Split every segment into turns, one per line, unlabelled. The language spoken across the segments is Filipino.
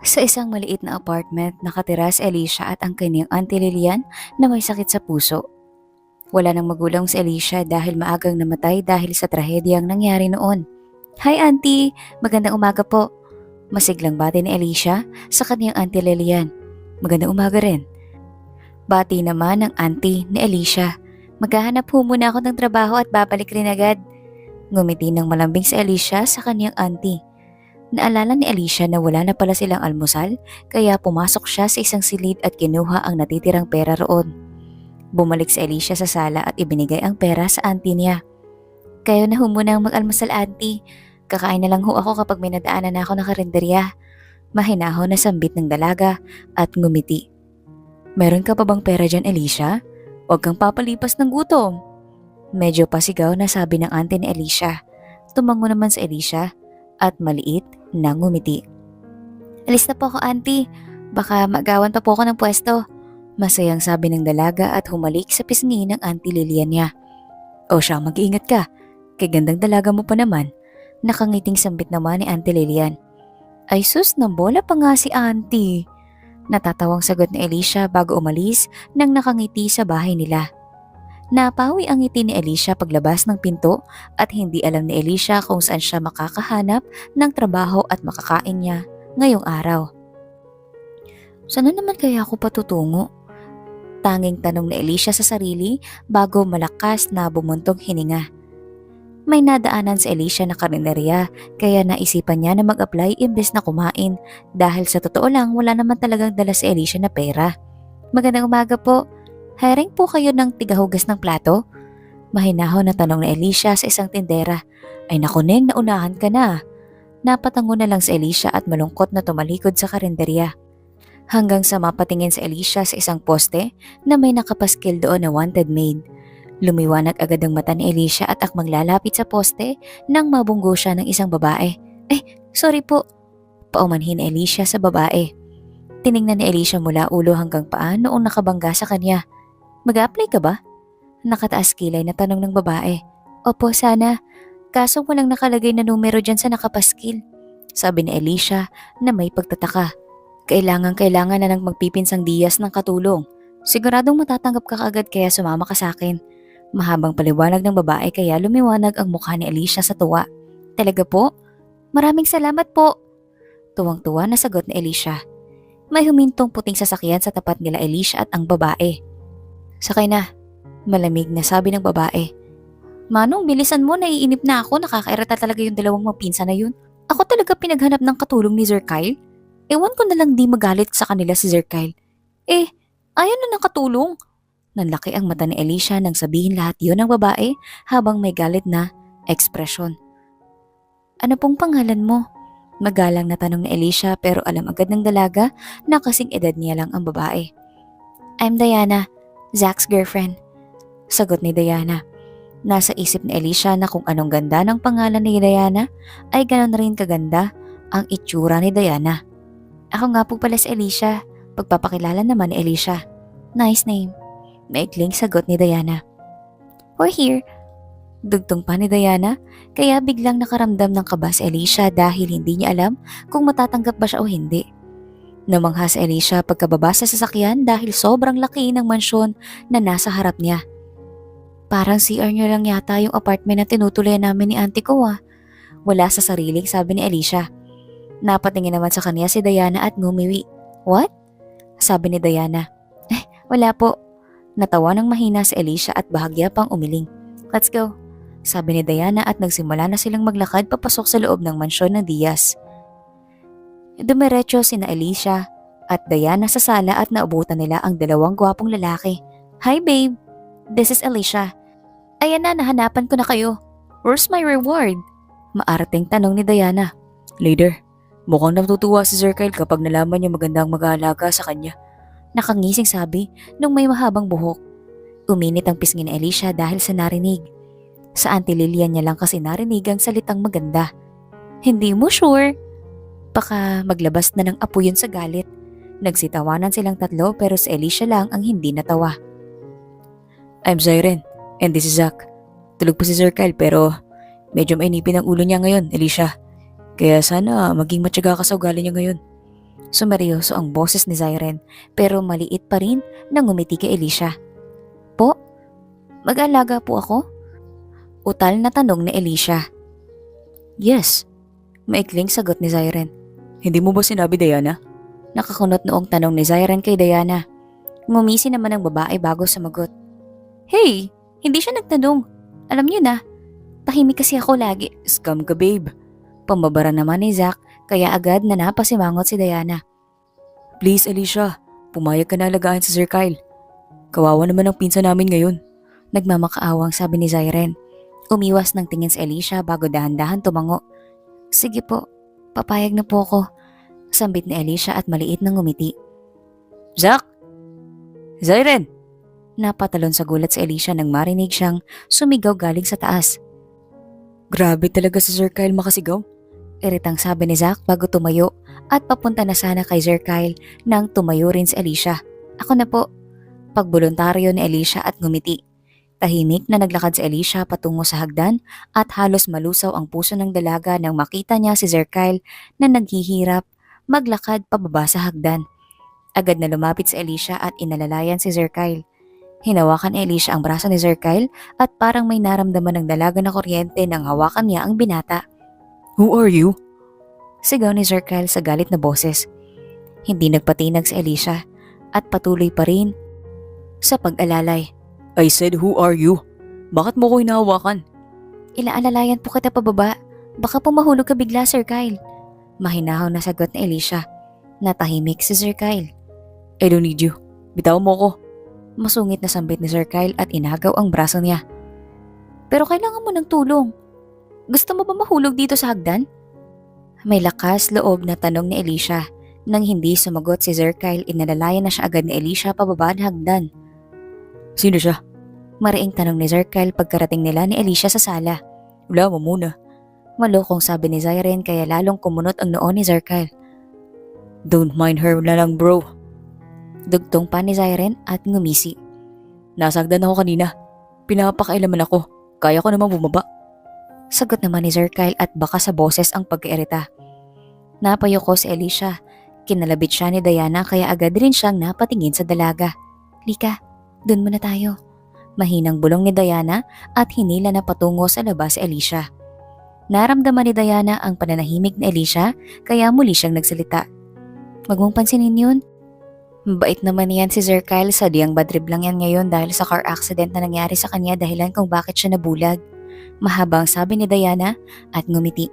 Sa isang maliit na apartment, nakatira si Alicia at ang kanyang auntie Lilian na may sakit sa puso. Wala nang magulang si Alicia dahil maagang namatay dahil sa trahedyang nangyari noon. Hi auntie! Magandang umaga po. Masiglang bati ni Alicia sa kanyang auntie Lilian. Magandang umaga rin. Bati naman ng auntie ni Alicia. Maghahanap po muna ako ng trabaho at babalik rin agad. Ngumiti ng malambing si Alicia sa kanyang auntie. Naalala ni Alicia na wala na pala silang almusal kaya pumasok siya sa isang silid at kinuha ang natitirang pera roon. Bumalik si Alicia sa sala at ibinigay ang pera sa auntie niya. Kayo na ho muna ang mag-almusal auntie. Kakain na lang ho ako kapag may nadaanan na ako ng karinderya. Mahinahon na sambit ng dalaga at ngumiti. Meron ka pa bang pera dyan Alicia? Huwag kang papalipas ng gutom. Medyo pasigaw na sabi ng auntie ni Alicia. Tumango naman si Alicia at maliit na ngumiti. Alis na po ako auntie, baka magawan pa po ako ng pwesto. Masayang sabi ng dalaga at humalik sa pisngi ng auntie Lilian niya. O siya, mag-iingat ka. Kay gandang dalaga mo pa naman. Nakangiting sambit naman ni auntie Lilian. Ay sus, nambola pa nga si auntie. Natatawang sagot ni Alicia bago umalis nang nakangiti sa bahay nila. Napawi ang ngiti ni Alicia paglabas ng pinto at hindi alam ni Alicia kung saan siya makakahanap ng trabaho at makakain niya ngayong araw. Saan na naman kaya ako patutungo? Tanging tanong ni Alicia sa sarili bago malakas na bumuntong hininga. May nadaanan si Alicia na karinderya kaya naisipan niya na mag-apply imbes na kumain dahil sa totoo lang wala naman talagang dala si Alicia na pera. Magandang umaga po. Hiring po kayo ng tigahugas ng plato? Mahinahon na tanong ni Alicia sa isang tindera. Ay naku Neng, naunahan ka na. Napatango na lang si Alicia at malungkot na tumalikod sa karinderya. Hanggang sa mapatingin si Alicia sa isang poste na may nakapaskil doon na wanted maid. Lumiwanag agad ang mata ni Alicia at akmang lalapit sa poste nang mabunggo siya ng isang babae. Sorry po. Paumanhin ni Alicia sa babae. Tiningnan ni Alicia mula ulo hanggang paa noong nakabangga sa kanya. Mag-a-apply ka ba? Nakataas kilay na tanong ng babae. Opo, sana. Kaso walang nakalagay na numero dyan sa nakapaskil. Sabi ni Alicia na may pagtataka. Kailangan na ng magpipinsang Diaz ng katulong. Siguradong matatanggap ka kaagad kaya sumama ka sa akin. Mahabang paliwanag ng babae kaya lumiwanag ang mukha ni Alicia sa tuwa. Talaga po? Maraming salamat po. Tuwang-tuwa na sagot ni Alicia. May humintong puting sasakyan sa tapat nila Alicia at ang babae. Sakay na. Malamig na sabi ng babae. Manong, bilisan mo, naiinip na ako, nakakairita talaga yung dalawang mapinsan na yun. Ako talaga pinaghanap ng katulong ni Sir Kyle. Ewan ko na lang di magalit sa kanila si Sir Kyle. Ayaw na ng katulong. Nanlaki ang mata ni Alicia nang sabihin lahat yun ng babae habang may galit na ekspresyon. Ano pong pangalan mo? Magalang na tanong ni Alicia pero alam agad ng dalaga na kasing edad niya lang ang babae. I'm Diana, Zach's girlfriend. Sagot ni Diana. Nasa isip ni Alicia na kung anong ganda ng pangalan ni Diana ay ganon rin kaganda ang itsura ni Diana. Ako nga po pala si Alicia, pagpapakilala naman ni Alicia. Nice name. Maikling sagot ni Diana. We're here. Dugtong pa ni Diana kaya biglang nakaramdam ng kaba si Alicia dahil hindi niya alam kung matatanggap ba siya o hindi. Namangha si Alicia pagkababa sa sasakyan dahil sobrang laki ng mansyon na nasa harap niya. Parang CR niyo lang yata yung apartment na tinutuloy namin ni auntie ko ah. Wala sa sariling sabi ni Alicia. Napatingin naman sa kanya si Diana at ngumiwi. What? Sabi ni Diana. Wala po. Natawa ng mahina si Alicia at bahagya pang umiling. Let's go. Sabi ni Diana at nagsimula na silang maglakad papasok sa loob ng mansyon ng Diaz. Dumiretso sina Alicia at Diana sa sala at naubutan nila ang dalawang gwapong lalaki. Hi babe, this is Alicia. Ayan na, nahanapan ko na kayo. Where's my reward? Maarting tanong ni Diana. Later, mukhang natutuwa si Sir Kyle kapag nalaman niya magandang mag-aalaga sa kanya. Nakangising sabi nung may mahabang buhok. Uminit ang pisngi ni Alicia dahil sa narinig. Sa auntie Lilian niya lang kasi narinig ang salitang maganda. Hindi mo sure? Baka maglabas na ng apo yun sa galit. Nagsitawanan silang tatlo pero si Alicia lang ang hindi natawa. I'm Siren and this is Zach. Tulog pa si Sir Kyle pero medyo mainipin ang ulo niya ngayon, Alicia. Kaya sana maging matyaga ka sa ugali niya ngayon. Sumeryoso ang boses ni Zyren pero maliit pa rin nang ngumiti kay Alicia. Po? Mag-alaga po ako? Utal na tanong ni Alicia. Yes, maikling sagot ni Zyren. Hindi mo ba sinabi, Diana? Nakakunot noong tanong ni Zyren kay Diana. Ngumisi naman ang babae bago sumagot. Hey, hindi siya nagtanong. Alam niyo na, tahimik kasi ako lagi. Scam ka, babe. Pambabara naman ni Zack kaya agad na napasimangot si Diana. Please, Alicia, pumayag ka na alagaan si Sir Kyle. Kawawa naman ang pinsan namin ngayon. Nagmamakaawang sabi ni Zyren. Umiwas ng tingin si Alicia bago dahan-dahan tumango. Sige po, papayag na po ako. Sambit ni Alicia at maliit na ngumiti. Zack! Zyren! Napatalon sa gulat si Alicia nang marinig siyang sumigaw galing sa taas. Grabe talaga si Sir Kyle makasigaw. Iritang sabi ni Zack bago tumayo at papunta na sana kay Sir Kyle nang tumayo rin si Alicia. Ako na po. Pagboluntaryo ni Alicia at ngumiti. Tahimik na naglakad si Alicia patungo sa hagdan at halos malusaw ang puso ng dalaga nang makita niya si Sir Kyle na naghihirap maglakad pababa sa hagdan. Agad na lumapit si Alicia at inalalayan si Sir Kyle. Hinawakan ni Alicia ang braso ni Sir Kyle at parang may naramdaman ng dalaga na kuryente nang hawakan niya ang binata. Who are you? Sigaw ni Sir Kyle sa galit na boses. Hindi nagpatinag si Alicia at patuloy pa rin sa pag-alalay. I said, who are you? Bakit mo ko hinahawakan? Ilaalalayan po kita pababa. Baka po mahulog ka bigla, Sir Kyle. Mahinahaw na sagot ni Alicia. Natahimik si Sir Kyle. I don't need you. Bitaw mo ko. Masungit na sambit ni Sir Kyle at inagaw ang braso niya. Pero kailangan mo ng tulong. Gusto mo ba mahulog dito sa hagdan? May lakas loob na tanong ni Alicia. Nang hindi sumagot si Sir Kyle, inalalayan na siya agad ni Alicia pababa ng hagdan. Sino siya? Mariing tanong ni Sir Kyle pagkarating nila ni Alicia sa sala. Wala mo muna. Malokong sabi ni Zyren kaya lalong kumunot ang noo ni Sir Kyle. Don't mind her na lang, bro. Dugtong pa ni Zyren at ngumisi. Nasagdan ako kanina. Pinapakailaman ako. Kaya ko namang bumaba. Sagot naman ni Sir Kyle at baka sa boses ang pagkairita. Napayoko si Alicia. Kinalabit siya ni Diana kaya agad rin siyang napatingin sa dalaga. Lika, dun muna tayo. Mahinang bulong ni Diana at hinila na patungo sa labas si Alicia. Naramdaman ni Diana ang pananahimik ni Alicia kaya muli siyang nagsalita. Wag mong pansinin yun. Mabait naman yan si Sir Kyle, sadyang bad trip lang yan ngayon dahil sa car accident na nangyari sa kanya dahilan kung bakit siya nabulag. Mahabang sabi ni Diana at ngumiti.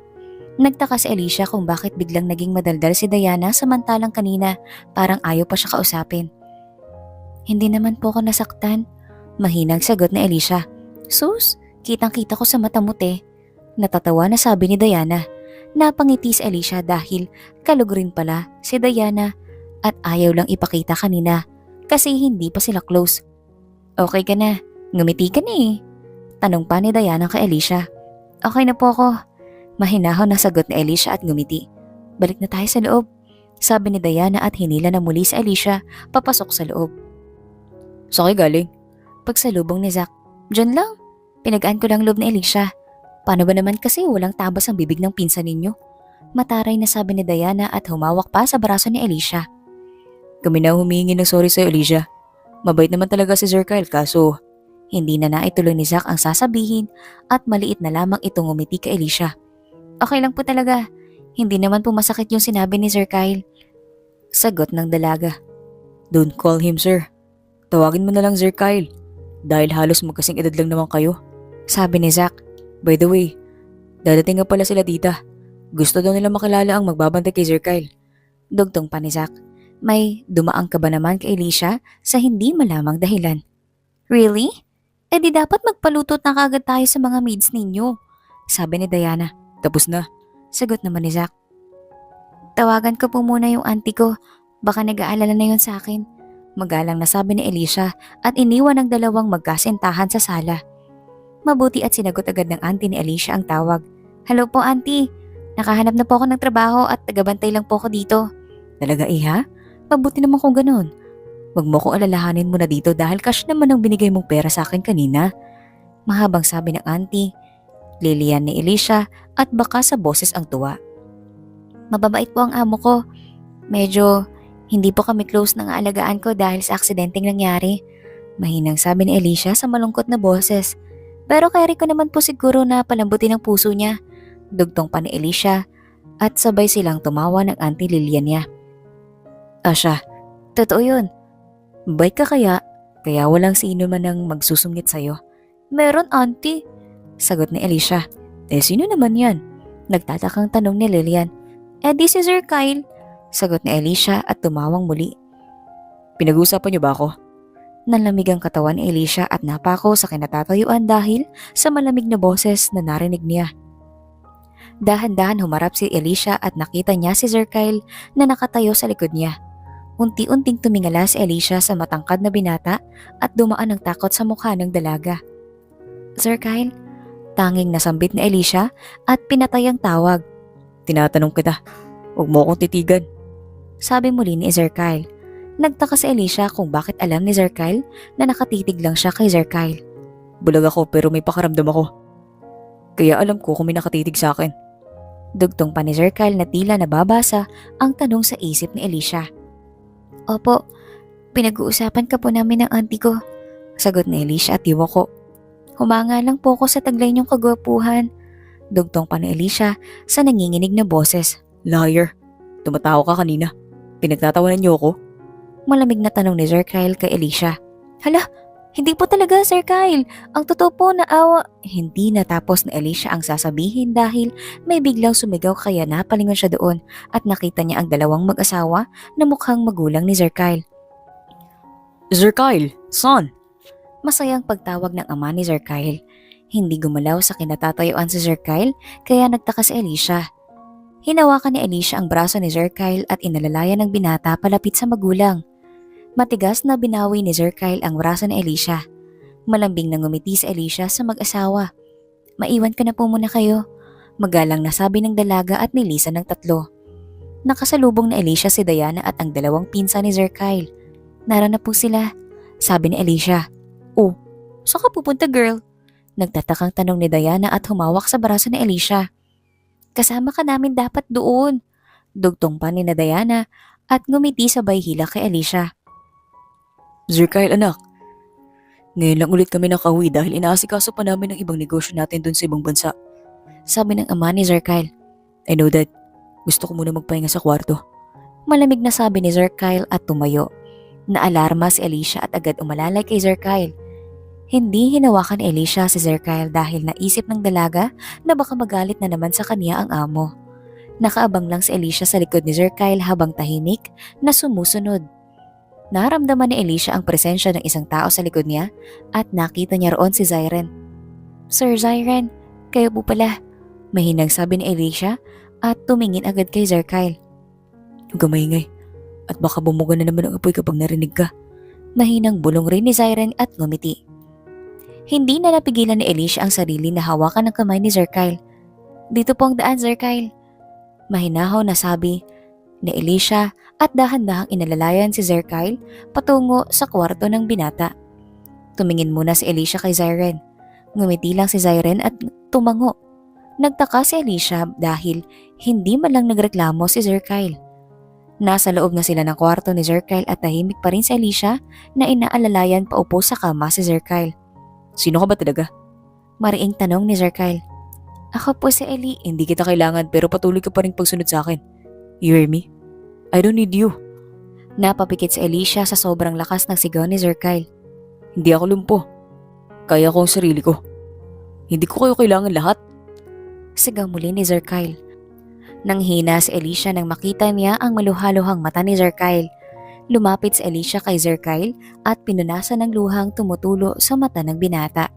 Nagtaka si Alicia kung bakit biglang naging madaldal si Diana samantalang kanina parang ayaw pa siya kausapin. Hindi naman po ako nasaktan. Mahinang sagot ni Alicia. Sus, kitang-kita ko sa mata mo te. Natatawa na sabi ni Diana. Napangiti si Alicia dahil kalug rin pala si Diana at ayaw lang ipakita kanina kasi hindi pa sila close. Okay ka na, ngumiti ka na eh. Tanong pa ni Diana kay Alicia. Okay na po ako. Mahinahon na sagot ni Alicia at ngumiti. Balik na tayo sa loob. Sabi ni Diana at hinila na muli si Alicia papasok sa loob. Saan kayo galing? Pagsalubong ni Zack. Diyan lang. Pinagaan ko lang loob ni Alicia. Paano ba naman kasi walang tabas ang bibig ng pinsan ninyo? Mataray na sabi ni Diana at humawak pa sa braso ni Alicia. Kami na humihingi ng sorry sa'yo, Alicia. Mabait naman talaga si Sir Kyle kaso hindi na naituloy ni Zack ang sasabihin at maliit na lamang itong umiti kay Alicia. Okay lang po talaga. Hindi naman po masakit yung sinabi ni Sir Kyle. Sagot ng dalaga. Don't call him sir. Tawagin mo na lang Sir Kyle. Dahil halos magkasing edad lang naman kayo. Sabi ni Zack. By the way, dadating nga pala sila tita. Gusto daw nila makilala ang magbabantay kay Sir Kyle. Dugtong pa ni Zack. May dumaang ka ba naman kay Alicia sa hindi malamang dahilan? Really? Eh di dapat magpalutot na kagad tayo sa mga maids ninyo. Sabi ni Diana. Tapos na. Sagot naman ni Zack. Tawagan ko po muna yung auntie ko. Baka nag-aalala na yun sa akin. Magalang na sabi ni Alicia at iniwan ang dalawang magkasintahan sa sala. Mabuti at sinagot agad ng auntie ni Alicia ang tawag. Hello po auntie. Nakahanap na po ako ng trabaho at tagabantay lang po ako dito. Talaga iha? Mabuti naman kung ganun. Wag mo kong alalahanin mo na dito dahil cash naman ang binigay mong pera sa akin kanina. Mahabang sabi ng auntie. Lilian ni Alicia at baka sa boses ang tuwa. Mababait po ang amo ko. Medyo hindi po kami close ng aalagaan ko dahil sa aksidenteng nangyari. Mahinang sabi ni Alicia sa malungkot na boses. Pero kaya ko naman po siguro na palambutin ang puso niya. Dugtong pa ni Alicia at sabay silang tumawa ng Auntie Lilian niya. Asya, totoo yun. Bait ka kaya walang sino man ang magsusungit sa'yo. Meron, Auntie. Sagot ni Alicia. Sino naman yan? Nagtatakang tanong ni Lilian. Di si Sir Kyle. Sagot ni Alicia at tumawang muli. Pinag-uusapan niyo ba ako? Nanlamig ang katawan ni Alicia at napako sa kinatatayuan dahil sa malamig na boses na narinig niya. Dahan-dahan humarap si Alicia at nakita niya si Sir Kyle na nakatayo sa likod niya. Unti-unting tumingala si Alicia sa matangkad na binata at dumaan ng takot sa mukha ng dalaga. Sir Kyle, tanging nasambit ni Alicia at pinatay ang tawag. Tinatanong kita, huwag mo akong titigan. Sabi muli ni Sir Kyle. Nagtaka si Alicia kung bakit alam ni Sir Kyle na nakatitig lang siya kay Sir Kyle. Bulag ako pero may pakaramdam ako. Kaya alam ko kung may nakatitig sa akin. Dugtong pa ni Sir Kyle na tila nababasa ang tanong sa isip ni Alicia. Opo, pinag-uusapan ka po namin ng auntie ko. Sagot ni Alicia at yuwako. Humanga lang po ko sa taglay niyong kagwapuhan. Dugtong pa ni Alicia sa nanginginig na boses. Liar, tumatawa ka kanina. Pinagtatawanan niyo ako? Malamig na tanong ni Sir Kyle kay Alicia. Hala, hindi po talaga Sir Kyle. Ang totoo po na awa. Hindi natapos ni Alicia ang sasabihin dahil may biglang sumigaw kaya napalingon siya doon at nakita niya ang dalawang mag-asawa na mukhang magulang ni Sir Kyle. Sir Kyle, son! Masayang pagtawag ng ama ni Sir Kyle. Hindi gumalaw sa kinatatayuan si Sir Kyle kaya nagtaka si Alicia. Hinawakan ni Alicia ang braso ni Sir Kyle at inalalayan ng binata palapit sa magulang. Matigas na binawi ni Sir Kyle ang braso ni Alicia. Malambing na ngumiti si Alicia sa mag-asawa. Maiwan ka na po muna kayo. Magalang na sabi ng dalaga at nilisan ng tatlo. Nakasalubong ni Alicia si Diana at ang dalawang pinsan ni Sir Kyle. Nara na po sila, sabi ni Alicia. Oh, saan ka pupunta girl? Nagtatakang tanong ni Diana at humawak sa braso ni Alicia. Kasama ka namin dapat doon. Dugtong pa ni na Diana at ngumiti sabay hila kay Alicia. Sir Kyle anak, ngayon lang ulit kami nakauwi dahil inaasikaso pa namin ang ibang negosyo natin dun sa ibang bansa. Sabi ng ama ni Sir Kyle. I know that. Gusto ko muna magpahinga sa kwarto. Malamig na sabi ni Sir Kyle at tumayo. Naalarma si Alicia at agad umalalay kay Sir Kyle. Hindi hinawakan ni Alicia si Sir Kyle dahil naisip ng dalaga na baka magalit na naman sa kanya ang amo. Nakaabang lang si Alicia sa likod ni Sir Kyle habang tahimik na sumusunod. Naramdaman ni Alicia ang presensya ng isang tao sa likod niya at nakita niya roon si Zyren. Sir Zyren, kayo po pala. Mahinang sabi ni Alicia at tumingin agad kay Sir Kyle. Huwag ka maingay at baka bumuga na naman ang apoy kapag narinig ka. Mahinang bulong rin ni Zyren at ngumiti. Hindi na napigilan ni Alicia ang sarili na hawakan ng kamay ni Sir Kyle. Dito po ang daan Sir Kyle. Mahinahaw na sabi ni Alicia at dahan-dahang inalalayan si Sir Kyle patungo sa kwarto ng binata. Tumingin muna si Alicia kay Zyren. Ngumiti lang si Zyren at tumango. Nagtaka si Alicia dahil hindi man lang nagreklamo si Sir Kyle. Nasa loob na sila ng kwarto ni Sir Kyle at tahimik pa rin si Alicia na inaalalayan paupo sa kama si Sir Kyle. Sino ka ba talaga? Mariing tanong ni Sir Kyle. Ako po si Ellie. Hindi kita kailangan pero patuloy ka pa rin pagsunod sa akin. You hear me? I don't need you. Napapikit si Alicia sa sobrang lakas ng sigaw ni Sir Kyle. Hindi ako lumpo. Kaya ko ang sarili ko. Hindi ko kayo kailangan lahat. Sigaw muli ni Sir Kyle. Nanghina si Alicia nang makita niya ang maluhaluhang mata ni Sir Kyle. Lumapit si Alicia kay Sir Kyle at pinunasan ng luhang tumutulo sa mata ng binata.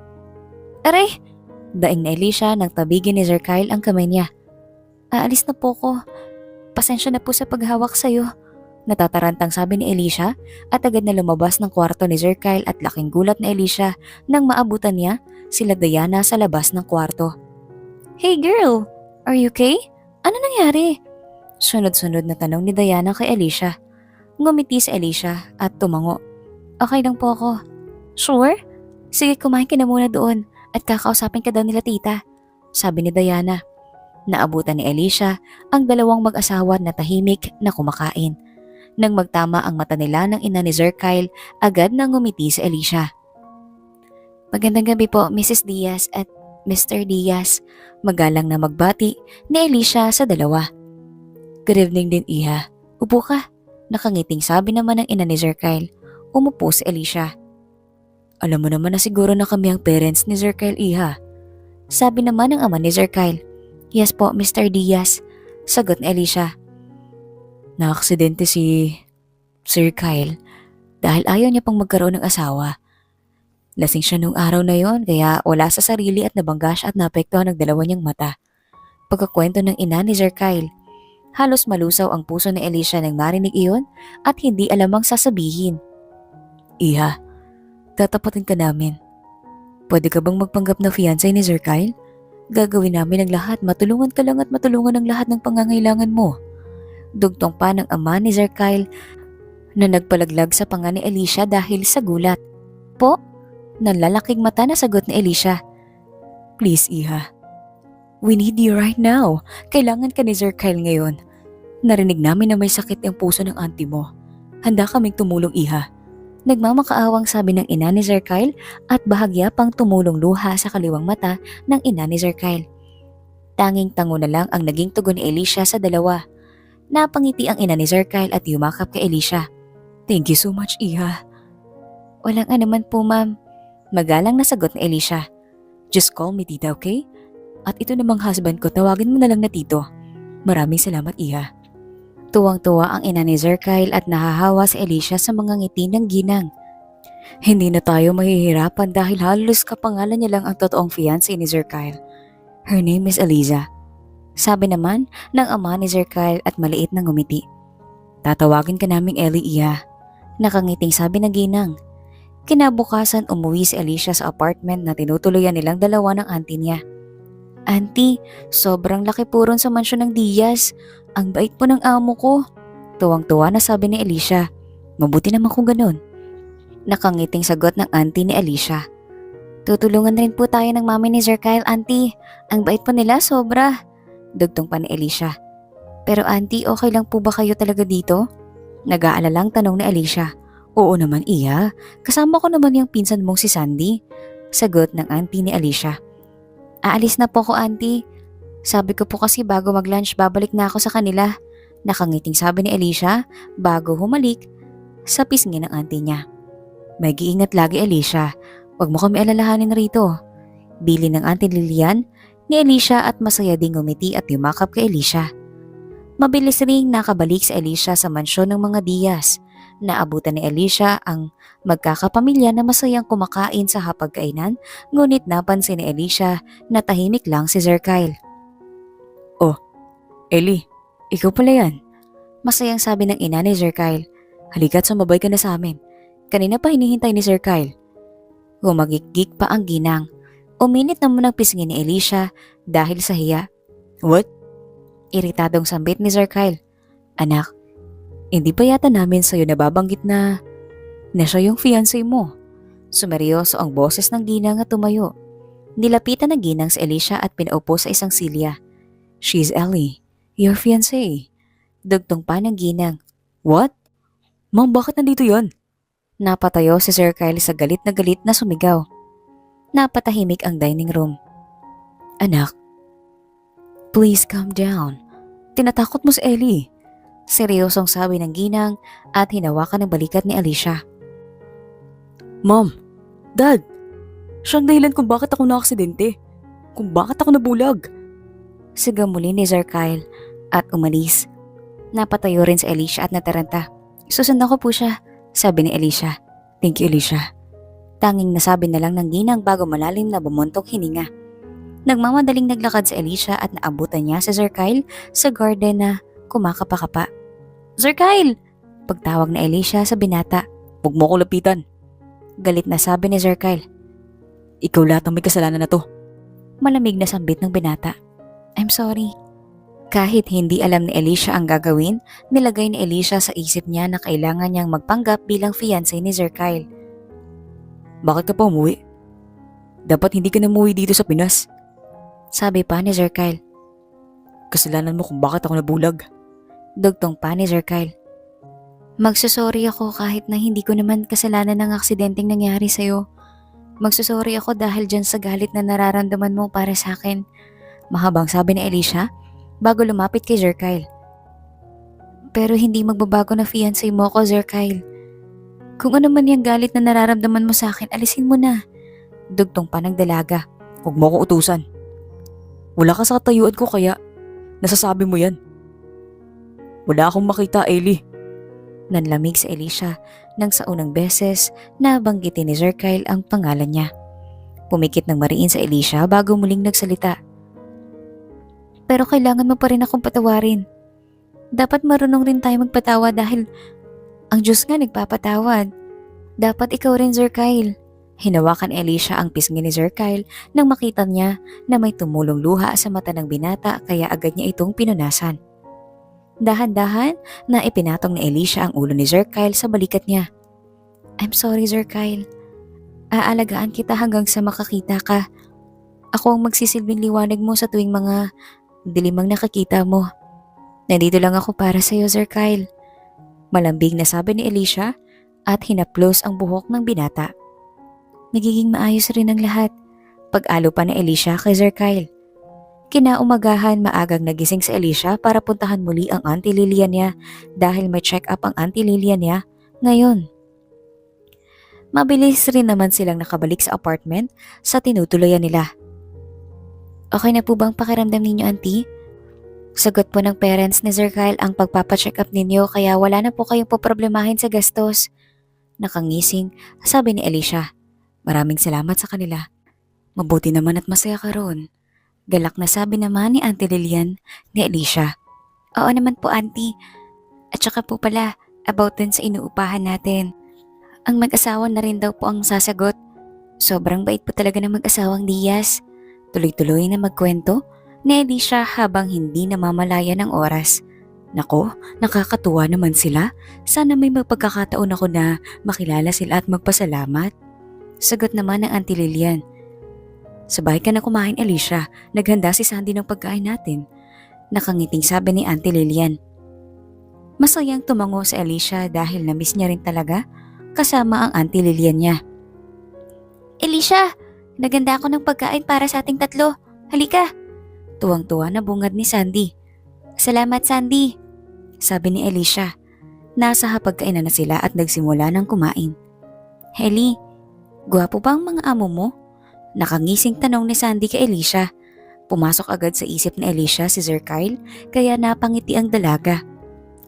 Aray! Daing na Alicia nang tabigin ni Sir Kyle ang kamay niya. Aalis na po ko. Pasensya na po sa paghawak sa'yo. Natatarantang sabi ni Alicia at agad na lumabas ng kwarto ni Sir Kyle at laking gulat na Alicia nang maabutan niya sila Diana sa labas ng kwarto. Hey girl! Are you okay? Ano nangyari? Sunod-sunod na tanong ni Diana kay Alicia. Ngumiti si Alicia at tumango. Okay lang po ako. Sure? Sige kumain ka na muna doon at kakausapin ka daw nila tita. Sabi ni Diana. Naabutan ni Alicia ang dalawang mag-asawa na tahimik na kumakain. Nang magtama ang mata nila ng ina ni Sir Kyle, agad nang ngumiti si Alicia. Magandang gabi po, Mrs. Diaz at Mr. Diaz. Magalang na magbati ni Alicia sa dalawa. Good evening din, Iha. Upo ka. Nakangiting sabi naman ng ina ni Sir Kyle. Umupo si Alicia. Alam mo naman na siguro na kami ang parents ni Sir Kyle, Iha. Sabi naman ng ama ni Sir Kyle. Yes po, Mr. Diaz. Sagot ni Alicia. Naaksidente si Sir Kyle dahil ayaw niya pang magkaroon ng asawa. Lasing siya nung araw na yon kaya wala sa sarili at nabangga siya at naapektuhan ng dalawa niyang mata. Pagkakwento ng ina ni Sir Kyle, halos malusaw ang puso ni Alicia nang marinig iyon at hindi alam ang sasabihin. Iha, tatapatin ka namin. Pwede ka bang magpanggap na fiancé ni Sir Kyle? Gagawin namin ang lahat, matulungan ka lang at matulungan ang lahat ng pangangailangan mo. Dugtong pa ng ama ni Sir Kyle na nagpalaglag sa panga ni Alicia dahil sa gulat. Po? Nanlalaking mata na sagot ni Alicia. Please, Iha. We need you right now. Kailangan ka ni Sir Kyle ngayon. Narinig namin na may sakit ang puso ng auntie mo. Handa kaming tumulong, Iha. Nagmamakaawang sabi ng ina ni Sir Kyle at bahagya pang tumulong luha sa kaliwang mata ng ina ni Sir Kyle. Tanging tango na lang ang naging tugon ni Alicia sa dalawa. Napangiti ang ina ni Sir Kyle at yumakap kay Alicia. Thank you so much, Iha. Walang anuman po, ma'am. Magalang na sagot ni Alicia. Just call me tita, okay? At ito namang husband ko, tawagin mo na lang na tito. Maraming salamat, Iha. Tuwang-tuwa ang ina ni Sir Kyle at nahahawa si Alicia sa mga ngiti ng ginang. Hindi na tayo mahihirapan dahil halos kapangalan niya lang ang totoong fiancé ni Sir Kyle. Her name is Eliza. Sabi naman ng ama ni Sir Kyle at maliit na ngumiti. Tatawagin ka naming Ellie, Iha. Nakangiting sabi ng ginang. Kinabukasan umuwi si Alicia sa apartment na tinutuluyan nilang dalawa ng auntie niya. Auntie, sobrang laki po ron sa mansyon ng Diaz. Ang bait po ng amo ko. Tuwang-tuwa na sabi ni Alicia. Mabuti naman kung ganun. Nakangiting sagot ng auntie ni Alicia. Tutulungan rin po tayo ng mami ni Sir Kyle, auntie. Ang bait po nila, sobra. Dugtong pa ni Alicia. Pero auntie, okay lang po ba kayo talaga dito? Nag-aalalang tanong ni Alicia. Oo naman, Iya. Kasama ko naman yung pinsan mong si Sandy. Sagot ng auntie ni Alicia. Aalis na po ko, auntie. Sabi ko po kasi bago mag-lunch babalik na ako sa kanila. Nakangiting sabi ni Alicia bago humalik sa pisngi ng auntie niya. May giingat lagi, Alicia. Huwag mo kami alalahanin rito. Bili ng auntie Lilian ni Alicia at masaya ding ngumiti at yumakap kay Alicia. Mabilis ring nakabalik si Alicia sa mansyon ng mga Diaz. Naabutan ni Alicia ang magkakapamilya na masayang kumakain sa hapagkainan, ngunit napansin ni Alicia na tahimik lang si Sir Kyle. Oh, Ellie, ikaw pala yan. Masayang sabi ng ina ni Sir Kyle. Halika't sumabay ka na sa amin. Kanina pa hinihintay ni Sir Kyle. Humagigig pa ang ginang. Uminit naman ang pisngi ni Alicia dahil sa hiya. What? Iritadong sambit ni Sir Kyle. Anak, hindi pa yata namin sa'yo nababanggit na siya yung fiancé mo. Sumeryoso ang boses ng ginang at tumayo. Nilapitan ng ginang si Alicia at pinaupo sa isang silya. She's Ellie, your fiancé. Dugtong pa ng ginang. What? Ma'am, bakit nandito yon? Napatayo si Sir Kyle sa galit na sumigaw. Napatahimik ang dining room. Anak, please calm down. Tinatakot mo si Ellie. Seryosong sabi ng ginang at hinawakan ng balikat ni Alicia. Mom, Dad, siyang dahilan kung bakit ako naaksidente. Kung bakit ako nabulag. Sigaw muli ni Sir Kyle at umalis. Napatayo rin si Alicia at nataranta. Susundan ko po siya, sabi ni Alicia. Thank you, Alicia. Tanging nasabi na lang ng ginang bago malalim na bumuntok hininga. Nagmamadaling naglakad si Alicia at naabutan niya si Sir Kyle sa garden na kumakapa-kapa. Sir Kyle! Pagtawag na Alicia sa binata. Huwag mo ko lapitan. Galit na sabi ni Sir Kyle. Ikaw lahat ang may kasalanan na to. Malamig na sambit ng binata. I'm sorry. Kahit hindi alam ni Alicia ang gagawin, nilagay ni Alicia sa isip niya na kailangan niyang magpanggap bilang fiancé ni Sir Kyle. Bakit ka pa umuwi? Dapat hindi ka na umuwi dito sa Pinas. Sabi pa ni Sir Kyle.
Kasalanan mo kung bakit ako nabulag.
Dugtong pa ni Sir Kyle. Magsusorry ako kahit na hindi ko naman kasalanan ng aksidenteng nangyari sa'yo. Magsusorry ako dahil dyan sa galit na nararamdaman mo para sa akin. Mahabang sabi ni Alicia bago lumapit kay Sir Kyle. Pero hindi magbabago na fiancé mo ako, Sir Kyle. Kung ano man yung galit na nararamdaman mo sa akin, alisin mo na. Dugtong pa ng dalaga.
Huwag mo akong utusan. Wala ka sa katayuan ko kaya nasasabi mo yan. Wala akong makita, Ellie.
Nanlamig si Alicia nang sa unang beses na banggitin ni Sir Kyle ang pangalan niya. Pumikit ng mariin sa Alicia bago muling nagsalita. Pero kailangan mo pa rin akong patawarin. Dapat marunong rin tayo magpatawa dahil ang Diyos nga nagpapatawad. Dapat ikaw rin, Sir Kyle. Hinawakan ni Alicia ang pisngi ni Sir Kyle nang makita niya na may tumulong luha sa mata ng binata kaya agad niya itong pinunasan. Dahan-dahan na ipinatong ni Alicia ang ulo ni Sir Kyle sa balikat niya. I'm sorry, Sir Kyle. Aalagaan kita hanggang sa makakita ka. Ako ang magsisilbing liwanag mo sa tuwing mga dilimang nakakita mo. Nandito lang ako para sa iyo, Sir Kyle. Malambing na sabi ni Alicia at hinaplos ang buhok ng binata. Nagiging maayos rin ang lahat. Pag-alo pa ni Alicia kay Sir Kyle. Kinaumagahan maagang nagising si Alicia para puntahan muli ang Auntie Lilian niya dahil may check-up ang Auntie Lilian niya ngayon. Mabilis rin naman silang nakabalik sa apartment sa tinutuloyan nila. Okay na po bang pakiramdam ninyo, Auntie? Sagot po ng parents ni Sir Kyle ang pagpapacheck up ninyo kaya wala na po kayong poproblemahin sa gastos. Nakangising, sabi ni Alicia. Maraming salamat sa kanila. Mabuti naman at masaya ka roon. Galak na sabi naman ni Auntie Lilian ni Alicia. Oo naman po, Auntie. At saka po pala, about din sa inuupahan natin. Ang mag-asawa na rin daw po ang sasagot. Sobrang bait po talaga ng mag-asawang Diaz. Tuloy-tuloy na magkwento ni Alicia habang hindi namamalaya ng oras. Nako, nakakatuwa naman sila. Sana may magpagkakataon ako na makilala sila at magpasalamat. Sagot naman ng Auntie Lilian. Sabay ka na kumain, Alicia. Naghanda si Sandy ng pagkain natin. Nakangiting sabi ni Auntie Lilian. Masayang tumango si Alicia dahil na-miss niya rin talaga kasama ang Auntie Lilian niya. Alicia, naghanda ako ng pagkain para sa ating tatlo. Halika. Tuwang-tuwa na bungad ni Sandy. Salamat, Sandy. Sabi ni Alicia. Nasa hapagkainan na sila at nagsimula ng kumain. Heli, gwapo ba ang mga amo mo? Nakangising tanong ni Sandy kay Alicia. Pumasok agad sa isip ni Alicia si Sir Kyle kaya napangiti ang dalaga.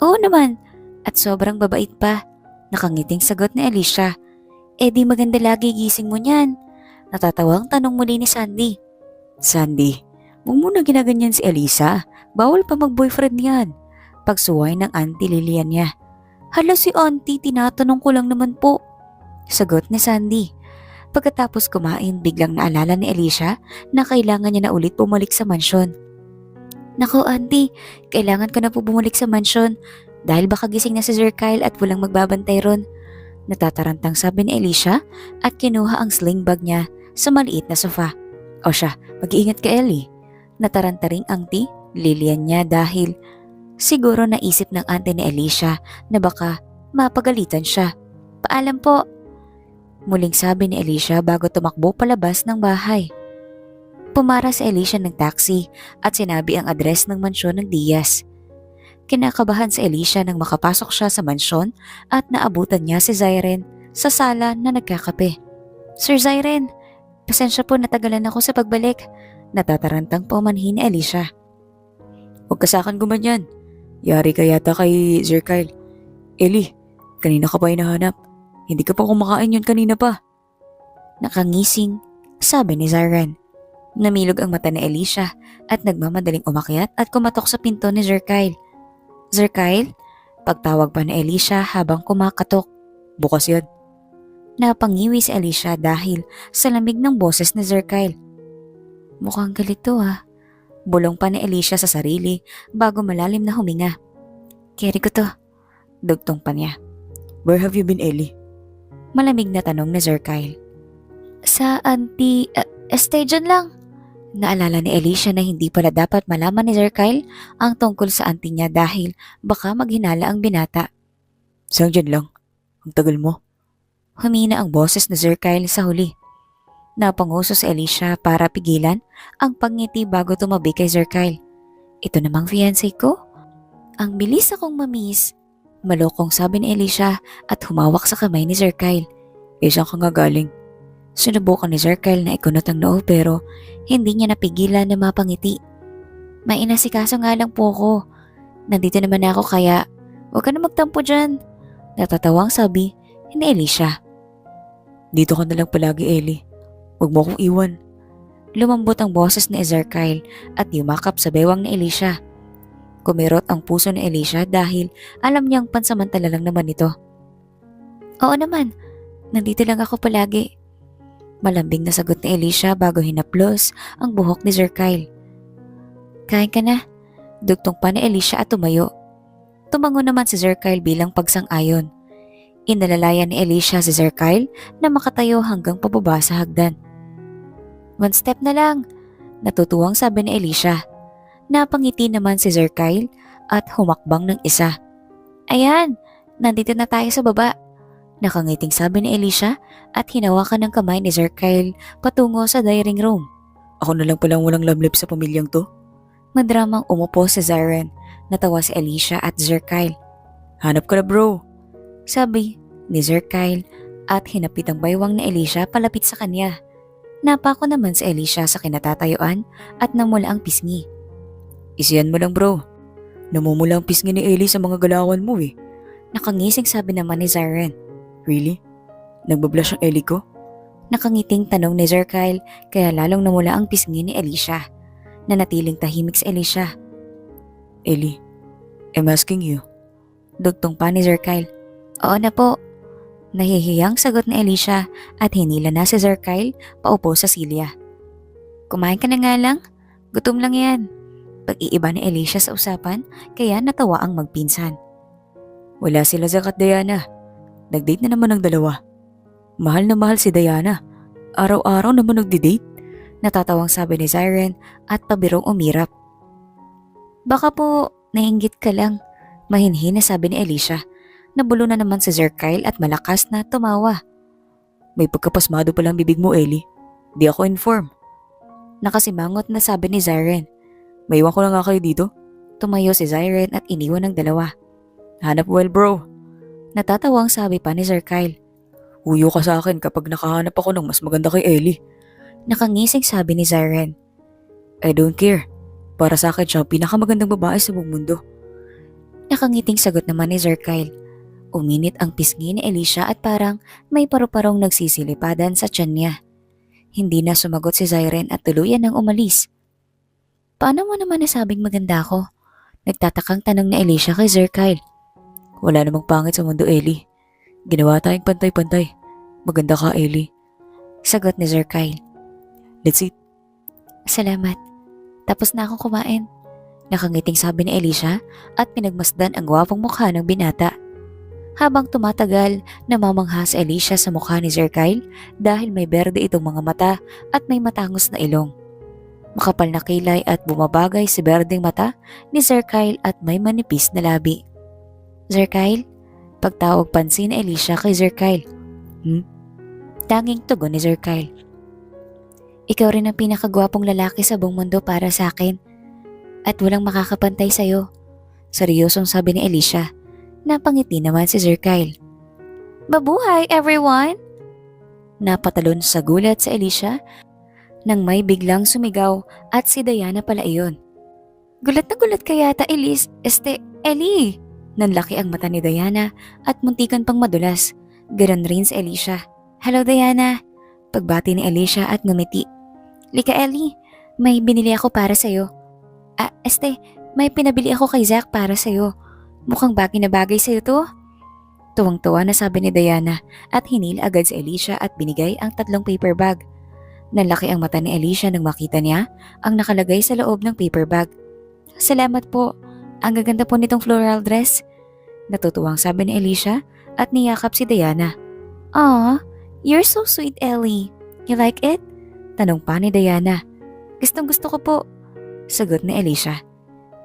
Oo naman, at sobrang babait pa. Nakangiting sagot ni Alicia. Eh di maganda lagi gising mo niyan. Natatawang tanong muli ni Sandy. Sandy, huwag mo na ginaganyan si Alicia. Bawal pa mag-boyfriend yan. Pagsuway ng Auntie Lilian niya. Hala si Auntie, tinatanong ko lang naman po. Sagot ni Sandy. Pagkatapos kumain, biglang naalala ni Alicia na kailangan niya na ulit bumalik sa mansyon. Nako, Auntie, kailangan ko na po bumalik sa mansyon dahil baka gising na si Sir Kyle at walang magbabantay ron. Natatarantang sabi ni Alicia at kinuha ang sling bag niya sa maliit na sofa. O siya, mag-iingat ka, Ellie. Nataranta ring Auntie Lilian niya dahil siguro naisip ng auntie ni Alicia na baka mapagalitan siya. Paalam po. Muling sabi ni Alicia bago tumakbo palabas ng bahay. Pumara si Alicia ng taxi at sinabi ang address ng mansyon ng Diaz. Kinakabahan si Alicia nang makapasok siya sa mansyon at naabutan niya si Zyren sa sala na nagkakape. Sir Zyren, pasensya po natagalan ako sa pagbalik. Natatarantang pumanhin ni Alicia.
Huwag ka sa akin gumanyan. Yari ka yata kay Sir Kyle. Ellie, kanina ka pa hinahanap. Hindi ka pa kumakain yun kanina pa.
Nakangising, sabi ni Zyren. Namilog ang mata ni Alicia at nagmamadaling umakyat at kumatok sa pinto ni Sir Kyle. Sir Kyle? Pagtawag pa ni Alicia habang kumakatok.
Bukas yan.
Napangiwi si Alicia dahil sa lamig ng boses ni Sir Kyle. Mukhang galito ah. Bulong pa ni Alicia sa sarili bago malalim na huminga. Carry ko to. Dugtong pa niya.
Where have you been, Ellie?
Malamig na tanong ni Sir Kyle. Sa stay dyan lang. Naalala ni Alicia na hindi pala dapat malaman ni Sir Kyle ang tungkol sa auntie niya dahil baka maghinala ang binata.
Sang dyan lang. Ang tagal mo.
Humina ang boses ni Sir Kyle sa huli. Napanguso si Alicia para pigilan ang pagngiti bago tumabi kay Sir Kyle. Ito namang fiancé ko? Ang bilis akong mamiss. Malokong sabi ni Alicia at humawak sa kamay ni Sir Kyle.
Saan ka nga galing?
Sinubukan ni Sir Kyle na ikunot ang noo pero hindi niya napigilan na mapangiti. May inasikaso nga lang po ko. Nandito naman ako kaya huwag ka na magtampo dyan. Natatawang sabi ni Alicia.
Dito ka na lang palagi, Ellie. Huwag mo akong iwan.
Lumambot ang boses ni Sir Kyle at yumakap sa bewang ni Alicia. Kumirot ang puso ni Alicia dahil alam niyang pansamantala lang naman ito. Oo naman, nandito lang ako palagi. Malambing na sagot ni Alicia bago hinaplos ang buhok ni Sir Kyle. Kain ka na, dugtong pa ni Alicia at tumayo. Tumango naman si Sir Kyle bilang pagsang-ayon. Inalalayan ni Alicia si Sir Kyle na makatayo hanggang pababa sa hagdan. One step na lang, natutuwang sabi ni Alicia. Napangiti naman si Sir Kyle at humakbang ng isa. Ayan, nandito na tayo sa baba. Nakangiting sabi ni Alicia at hinawakan ng kamay ni Sir Kyle patungo sa dining room.
Ako na lang palang walang love life sa pamilyang to.
Madramang umupo si Ziren. Natawa si Alicia at Sir Kyle.
Hanap ka na bro.
Sabi ni Sir Kyle at hinapit ang baywang ni Alicia palapit sa kanya. Napako naman si Alicia sa kinatatayuan at namula ang pisngi.
Isiyan mo lang bro. Namumula ang pisngi ni Ellie sa mga galawan mo eh.
Nakangising sabi naman ni Ziren.
Really? Nagbablush ang Ellie ko?
Nakangiting tanong ni Sir Kyle kaya lalong namula ang pisngi ni Alicia. Nanatiling tahimik si Alicia.
Ellie, I'm asking you.
Dugtong pa ni Sir Kyle. Oo na po. Nahihiyang sagot ni Alicia at hinila na si Sir Kyle paupo sa silya. Kumain ka na nga lang? Gutom lang yan. Pag-iiba ni Alicia sa usapan kaya natawa ang magpinsan.
Wala sila Zack at Diana. Nag-date na naman ang dalawa. Mahal na mahal si Diana. Araw-araw naman nagdi-date.
Natatawang sabi ni Ziren at pabirong umirap. Baka po nainggit ka lang. Mahinhin na sabi ni Alicia. Nabulo na naman si Sir Kyle at malakas na tumawa.
May pagkapasmado palang bibig mo, Ellie. Di ako inform.
Nakasimangot na sabi ni Ziren.
Maiwan ko na nga kayo dito.
Tumayo si Ziren at iniwan ng dalawa.
Hanap well bro.
Natatawang sabi pa ni Sir Kyle.
Huyo ka sa akin kapag nakahanap ako ng mas maganda kay Ellie.
Nakangising sabi ni Ziren.
I don't care. Para sa akin siya ang pinakamagandang babae sa buong mundo.
Nakangiting sagot naman ni Sir Kyle. Uminit ang pisngi ni Alicia at parang may paru-parong nagsisilipadan sa tiyan niya. Hindi na sumagot si Ziren at tuluyan ng umalis. Paano mo naman nasabing maganda ako? Nagtatakang tanong ni Alicia kay Sir Kyle.
Wala namang pangit sa mundo, Ellie. Ginawa tayong pantay-pantay. Maganda ka, Ellie.
Sagot ni Sir Kyle.
Let's eat.
Salamat. Tapos na akong kumain. Nakangiting sabi ni Alicia at pinagmasdan ang gwapong mukha ng binata. Habang tumatagal, namamangha si Alicia sa mukha ni Sir Kyle dahil may berde itong mga mata at may matangos na ilong. Makapal na kilay at bumabagay si berdeng mata ni Sir Kyle at may manipis na labi. Sir Kyle? Pagtawag pansin ni Alicia kay Sir Kyle. Tanging tugon ni Sir Kyle. Ikaw rin ang pinakagwapong lalaki sa buong mundo para sa akin. At walang makakapantay sa'yo. Seryosong sabi ni Alicia. Napangiti naman si Sir Kyle. Mabuhay everyone! Napatalon sa gulat si Alicia nang may biglang sumigaw at si Diana pala iyon. Gulat na gulat ka yata, Ellie! Nanlaki ang mata ni Diana at muntikan pang madulas. Ganon rin si Alicia. Hello Diana! Pagbati ni Alicia at ngumiti. Lika Ellie, may binili ako para sa'yo. May pinabili ako kay Zack para sa'yo. Mukhang bagay na bagay sa'yo to. Tuwang-tuwa na sabi ni Diana at hinila agad si Alicia at binigay ang 3 paper bag. Nanlaki ang mata ni Alicia nang makita niya ang nakalagay sa loob ng paper bag. Salamat po. Ang gaganda po nitong floral dress. Natutuwang sabi ni Alicia at niyakap si Diana. Aw, you're so sweet, Ellie. You like it? Tanong pa ni Diana. Gustong gusto ko po. Sagot ni Alicia.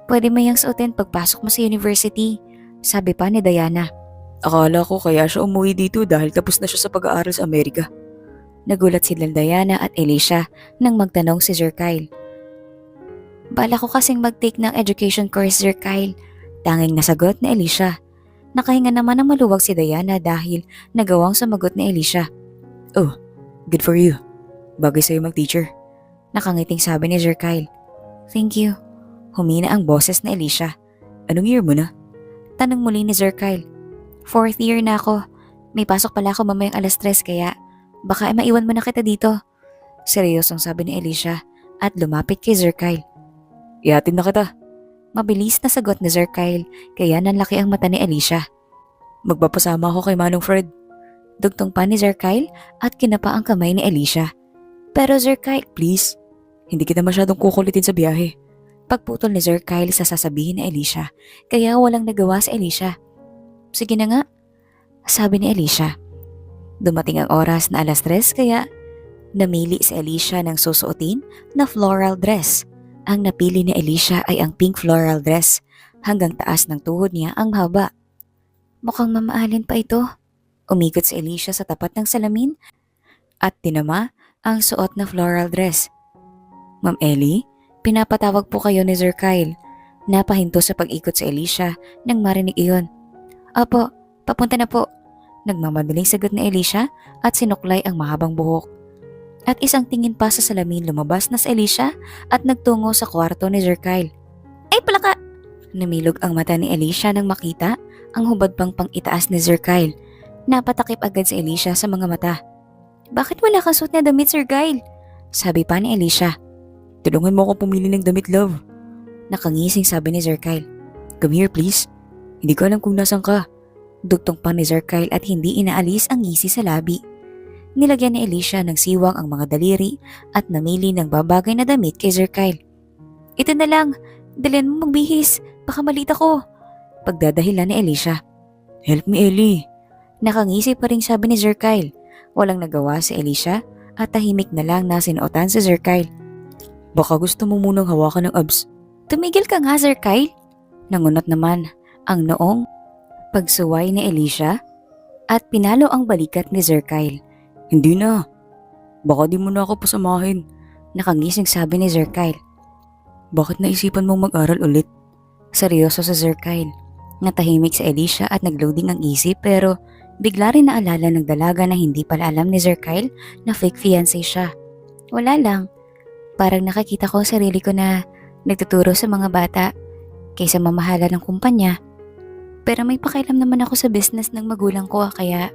Pwede mo yang suotin pagpasok mo sa university. Sabi pa ni Diana.
Akala ko kaya siya umuwi dito dahil tapos na siya sa pag-aaral sa Amerika.
Nagulat sila Diana at Alicia nang magtanong si Sir Kyle. Bala ko kasing mag-take ng education course, Sir Kyle. Tanging nasagot ni Alicia. Nakahinga naman ng maluwag si Diana dahil nagawang sumagot ni Alicia.
Oh, good for you. Bagay sa'yo mag-teacher.
Nakangiting sabi ni Sir Kyle. Thank you. Humina ang boses ni Alicia.
Anong year mo na?
Tanong muli ni Sir Kyle. 4th year na ako. May pasok pala ako mamayang 3:00 kaya baka maiwan mo na kita dito. Seryosong sabi ni Alicia at lumapit kay Sir Kyle.
Ihatid na kita.
Mabilis na sagot ni Sir Kyle kaya nanlaki ang mata ni Alicia.
Magpapasama ako kay Manong Fred.
Dugtong pa ni Sir Kyle at kinapa ang kamay ni Alicia. Pero Sir Kyle,
Please, hindi kita masyadong kukulitin sa biyahe.
pagputol ni Sir Kyle sa sasabihin ni Alicia kaya walang nagawa si Alicia. Sige na nga, sabi ni Alicia. Dumating ang oras na 3:00 kaya namili si Alicia ng susuotin na floral dress. Ang napili ni Alicia ay ang pink floral dress. Hanggang taas ng tuhod niya ang haba. Mukhang mamaalin pa ito. Umikot si Alicia sa tapat ng salamin at tinama ang suot na floral dress. Ma'am Ellie, pinapatawag po kayo ni Sir Kyle. Napahinto sa pag-ikot si Alicia nang marinig iyon. Apo, papunta na po. Nagmamadaling sagot ni Alicia at sinuklay ang mahabang buhok. At isang tingin pa sa salamin lumabas na si Alicia at nagtungo sa kwarto ni Sir Kyle. Ay palaka! Namilog ang mata ni Alicia nang makita ang hubad pang pang-itaas ni Sir Kyle. Napatakip agad si Alicia sa mga mata. Bakit wala kang suot na damit, Sir Kyle? Sabi pa ni Alicia.
Tulungan mo ako pumili ng damit, love.
Nakangising sabi ni Sir Kyle.
Come here, please. Hindi ko alam kung nasan ka.
Dugtong pa ni Sir Kyle at hindi inaalis ang ngisi sa labi. Nilagyan ni Alicia ng siwang ang mga daliri at namili ng babagay na damit kay Sir Kyle. Ito na lang, dalhin mo magbihis, baka malita ko. Pagdadahilan ni Alicia.
Help me, Ellie.
Nakangisi pa rin sabi ni Sir Kyle. Walang nagawa si Alicia at tahimik na lang na sinuotan si Sir Kyle.
Baka gusto mo munang hawakan ng abs.
Tumigil ka nga, Sir Kyle. Nangunot naman ang noong pagsuway ni Alicia at pinalo ang balikat ni Sir Kyle.
Hindi na. Baka di mo na ako pasamahin.
Nakangising sabi ni Sir Kyle.
Bakit naisipan mong mag-aral ulit?
Seryoso sa Sir Kyle. Natahimik si Alicia at nagloading ang isip pero bigla rin naalala ng dalaga na hindi pala alam ni Sir Kyle na fake fiancé siya. Wala lang. Parang nakikita ko sarili ko na nagtuturo sa mga bata kaysa mamahala ng kumpanya. Pero may pakialam naman ako sa business ng magulang ko kaya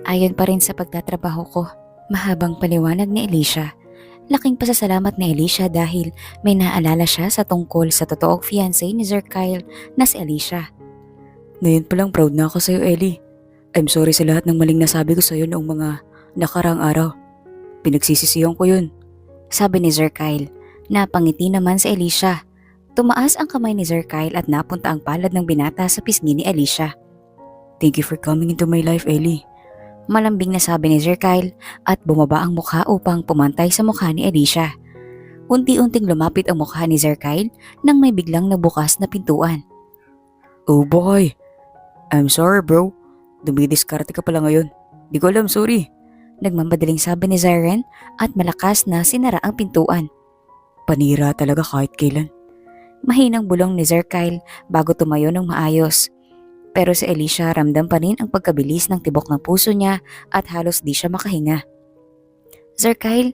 ayon pa rin sa pagtatrabaho ko. Mahabang paliwanag ni Alicia. Laking pasasalamat ni Alicia dahil may naalala siya sa tungkol sa totoong fiancé ni Sir Kyle na si Alicia.
Ngayon palang proud na ako sa'yo, Ellie. I'm sorry sa lahat ng maling nasabi ko sa'yo noong mga nakaraang araw. Pinagsisisihan ko yun.
Sabi ni Sir Kyle. Napangiti naman si Alicia. Tumaas ang kamay ni Sir Kyle at napunta ang palad ng binata sa pisngi ni Alicia.
Thank you for coming into my life, Ellie.
Malambing na sabi ni Sir Kyle at bumaba ang mukha upang pumantay sa mukha ni Alicia. Unti-unting lumapit ang mukha ni Sir Kyle nang may biglang nabukas na pintuan.
Oh boy. I'm sorry, bro. Dumidiskarte ka pala ngayon. Di ko alam, sorry.
Nagmamadaling sabi ni Siren at malakas na sinara ang pintuan.
Panira talaga kahit kailan.
Mahinang bulong ni Sir Kyle bago tumayo ng maayos. Pero si Alicia ramdam pa rin ang pagkabilis ng tibok ng puso niya at halos di siya makahinga. Sir Kyle,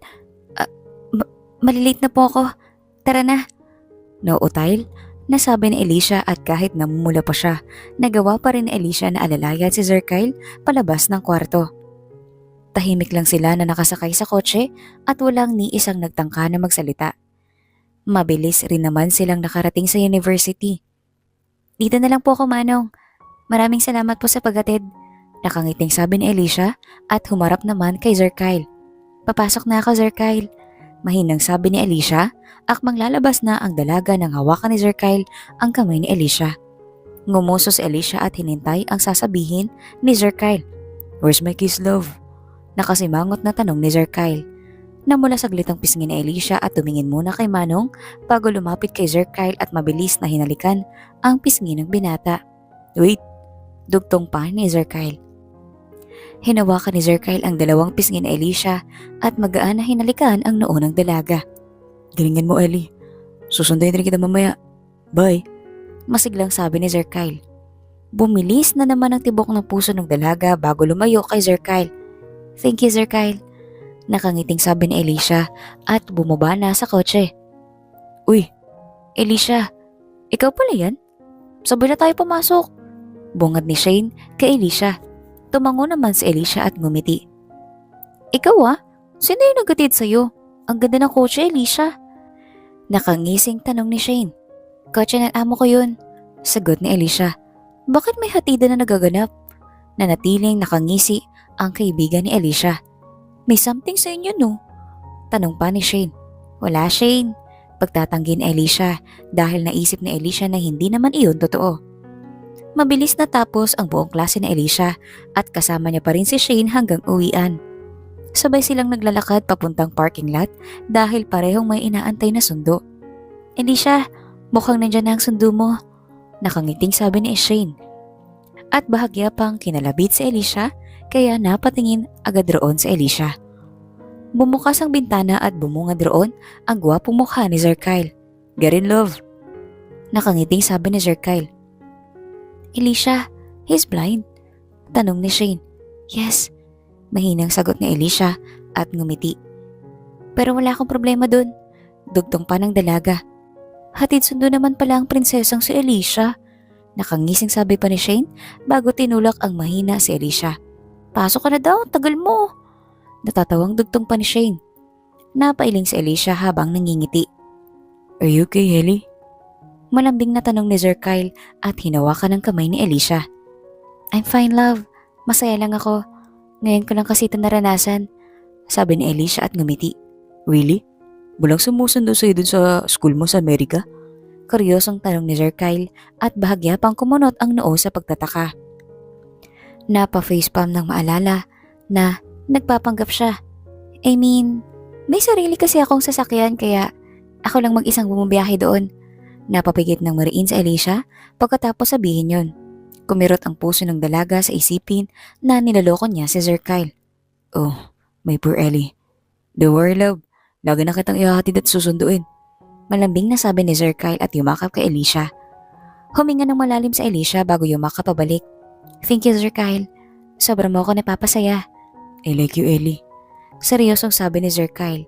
malilate na po ako. Tara na. Nauutayl, nasabi ni Alicia at kahit namumula pa siya, nagawa pa rin ni Alicia na alalayan si Sir Kyle palabas ng kwarto. Tahimik lang sila na nakasakay sa kotse at walang ni isang nagtangka na magsalita. Mabilis rin naman silang nakarating sa university. Dito na lang po ako, Manong. Maraming salamat po sa paghatid. Nakangiting sabi ni Alicia at humarap naman kay Sir Kyle. Papasok na ako, Sir Kyle. Mahinang sabi ni Alicia, akmang lalabas na ang dalaga nang hawakan ni Sir Kyle ang kamay ni Alicia. Ngumuso si Alicia at hinintay ang sasabihin ni Sir Kyle.
Where's my kiss, love?
Nakasimangot na tanong ni Sir Kyle. Namula saglit ang pisngi ni Alicia at tumingin muna kay Manong bago lumapit kay Sir Kyle at mabilis na hinalikan ang pisngi ng binata.
Wait,
Dugtong pa ni Sir Kyle. Hinawakan ni Sir Kyle ang dalawang pisngi ni Alicia at magaan na hinalikan ang noo ng dalaga.
galingan mo Ellie. Susunduin rin kita mamaya. Bye.
Masiglang sabi ni Sir Kyle. Bumilis na naman ang tibok ng puso ng dalaga bago lumayo kay Sir Kyle. Thank you, Sir Kyle. Nakangiting sabi ni Alicia at bumaba na sa kotse.
Uy,
Alicia, ikaw pala yan? Sabay na tayo pumasok. Bungad ni Shane kay Alicia. Tumango naman si Alicia at ngumiti. Ikaw sino yung nagatid sa'yo? Ang ganda ng kotse, Alicia. Nakangising tanong ni Shane. Kotse ng amo ko yun. Sagot ni Alicia. Bakit may hatidan na nagaganap? Nanatiling nakangisi ang kaibigan ni Alicia. May something sa inyo no? Tanong pa ni Shane. Wala Shane. Pagtatanggi ni Alicia dahil naisip ni Alicia na hindi naman iyon totoo. Mabilis na tapos ang buong klase ni Alicia at kasama niya pa rin si Shane hanggang uwian. Sabay silang naglalakad papuntang parking lot dahil parehong may inaantay na sundo. Alicia, mukhang nandyan na ang sundo mo. Nakangiting sabi ni Shane. At bahagya pang kinalabit si Alicia kaya napatingin agad roon si Alicia. Bumukas ang bintana at bumungad roon ang gwapong mukha ni Sir Kyle.
get in love.
Nakangiting sabi ni Sir Kyle. Alicia, he's blind. Tanong ni Shane. Yes. Mahinang sagot ni Alicia at ngumiti. Pero wala akong problema dun. Dugtong pa ng dalaga. Hatid sundo naman pala ang prinsesang si Alicia. Nakangising sabi pa ni Shane bago tinulak ang mahina si Alicia. Pasok ka na daw, tagal mo. Natatawang dugtong pa ni Shane. Napailing si Alicia habang nangingiti.
Are you okay, Ellie?
Malambing na tanong ni Sir Kyle at hinawakan ng kamay ni Alicia. I'm fine, love. Masaya lang ako. Ngayon ko lang kasi ito naranasan. Sabi ni Alicia at ngumiti.
Really? Walang sumusundo sa'yo dun sa school mo sa Amerika?
Kuryosong tanong ni Sir Kyle at bahagya pang kumunot ang noo sa pagtataka. Napa-facepalm ng maalala na nagpapanggap siya. I mean, may sarili kasi akong sasakyan kaya ako lang mag-isang bumubiyahe doon. Napapigit ng mariin sa Alicia pagkatapos sabihin yon. Kumirot ang puso ng dalaga sa isipin na nilaloko niya si Sir Kyle.
Oh, my poor Ellie. Don't worry, love. Lagi na kitang ihahatid at susunduin.
Malambing na sabi ni Sir Kyle at yumakap kay Alicia. Huminga ng malalim sa Alicia bago yumakap pabalik. Thank you, Sir Kyle. Sobra mo ako napapasaya.
I like you, Ellie.
Seryosong sabi ni Sir Kyle.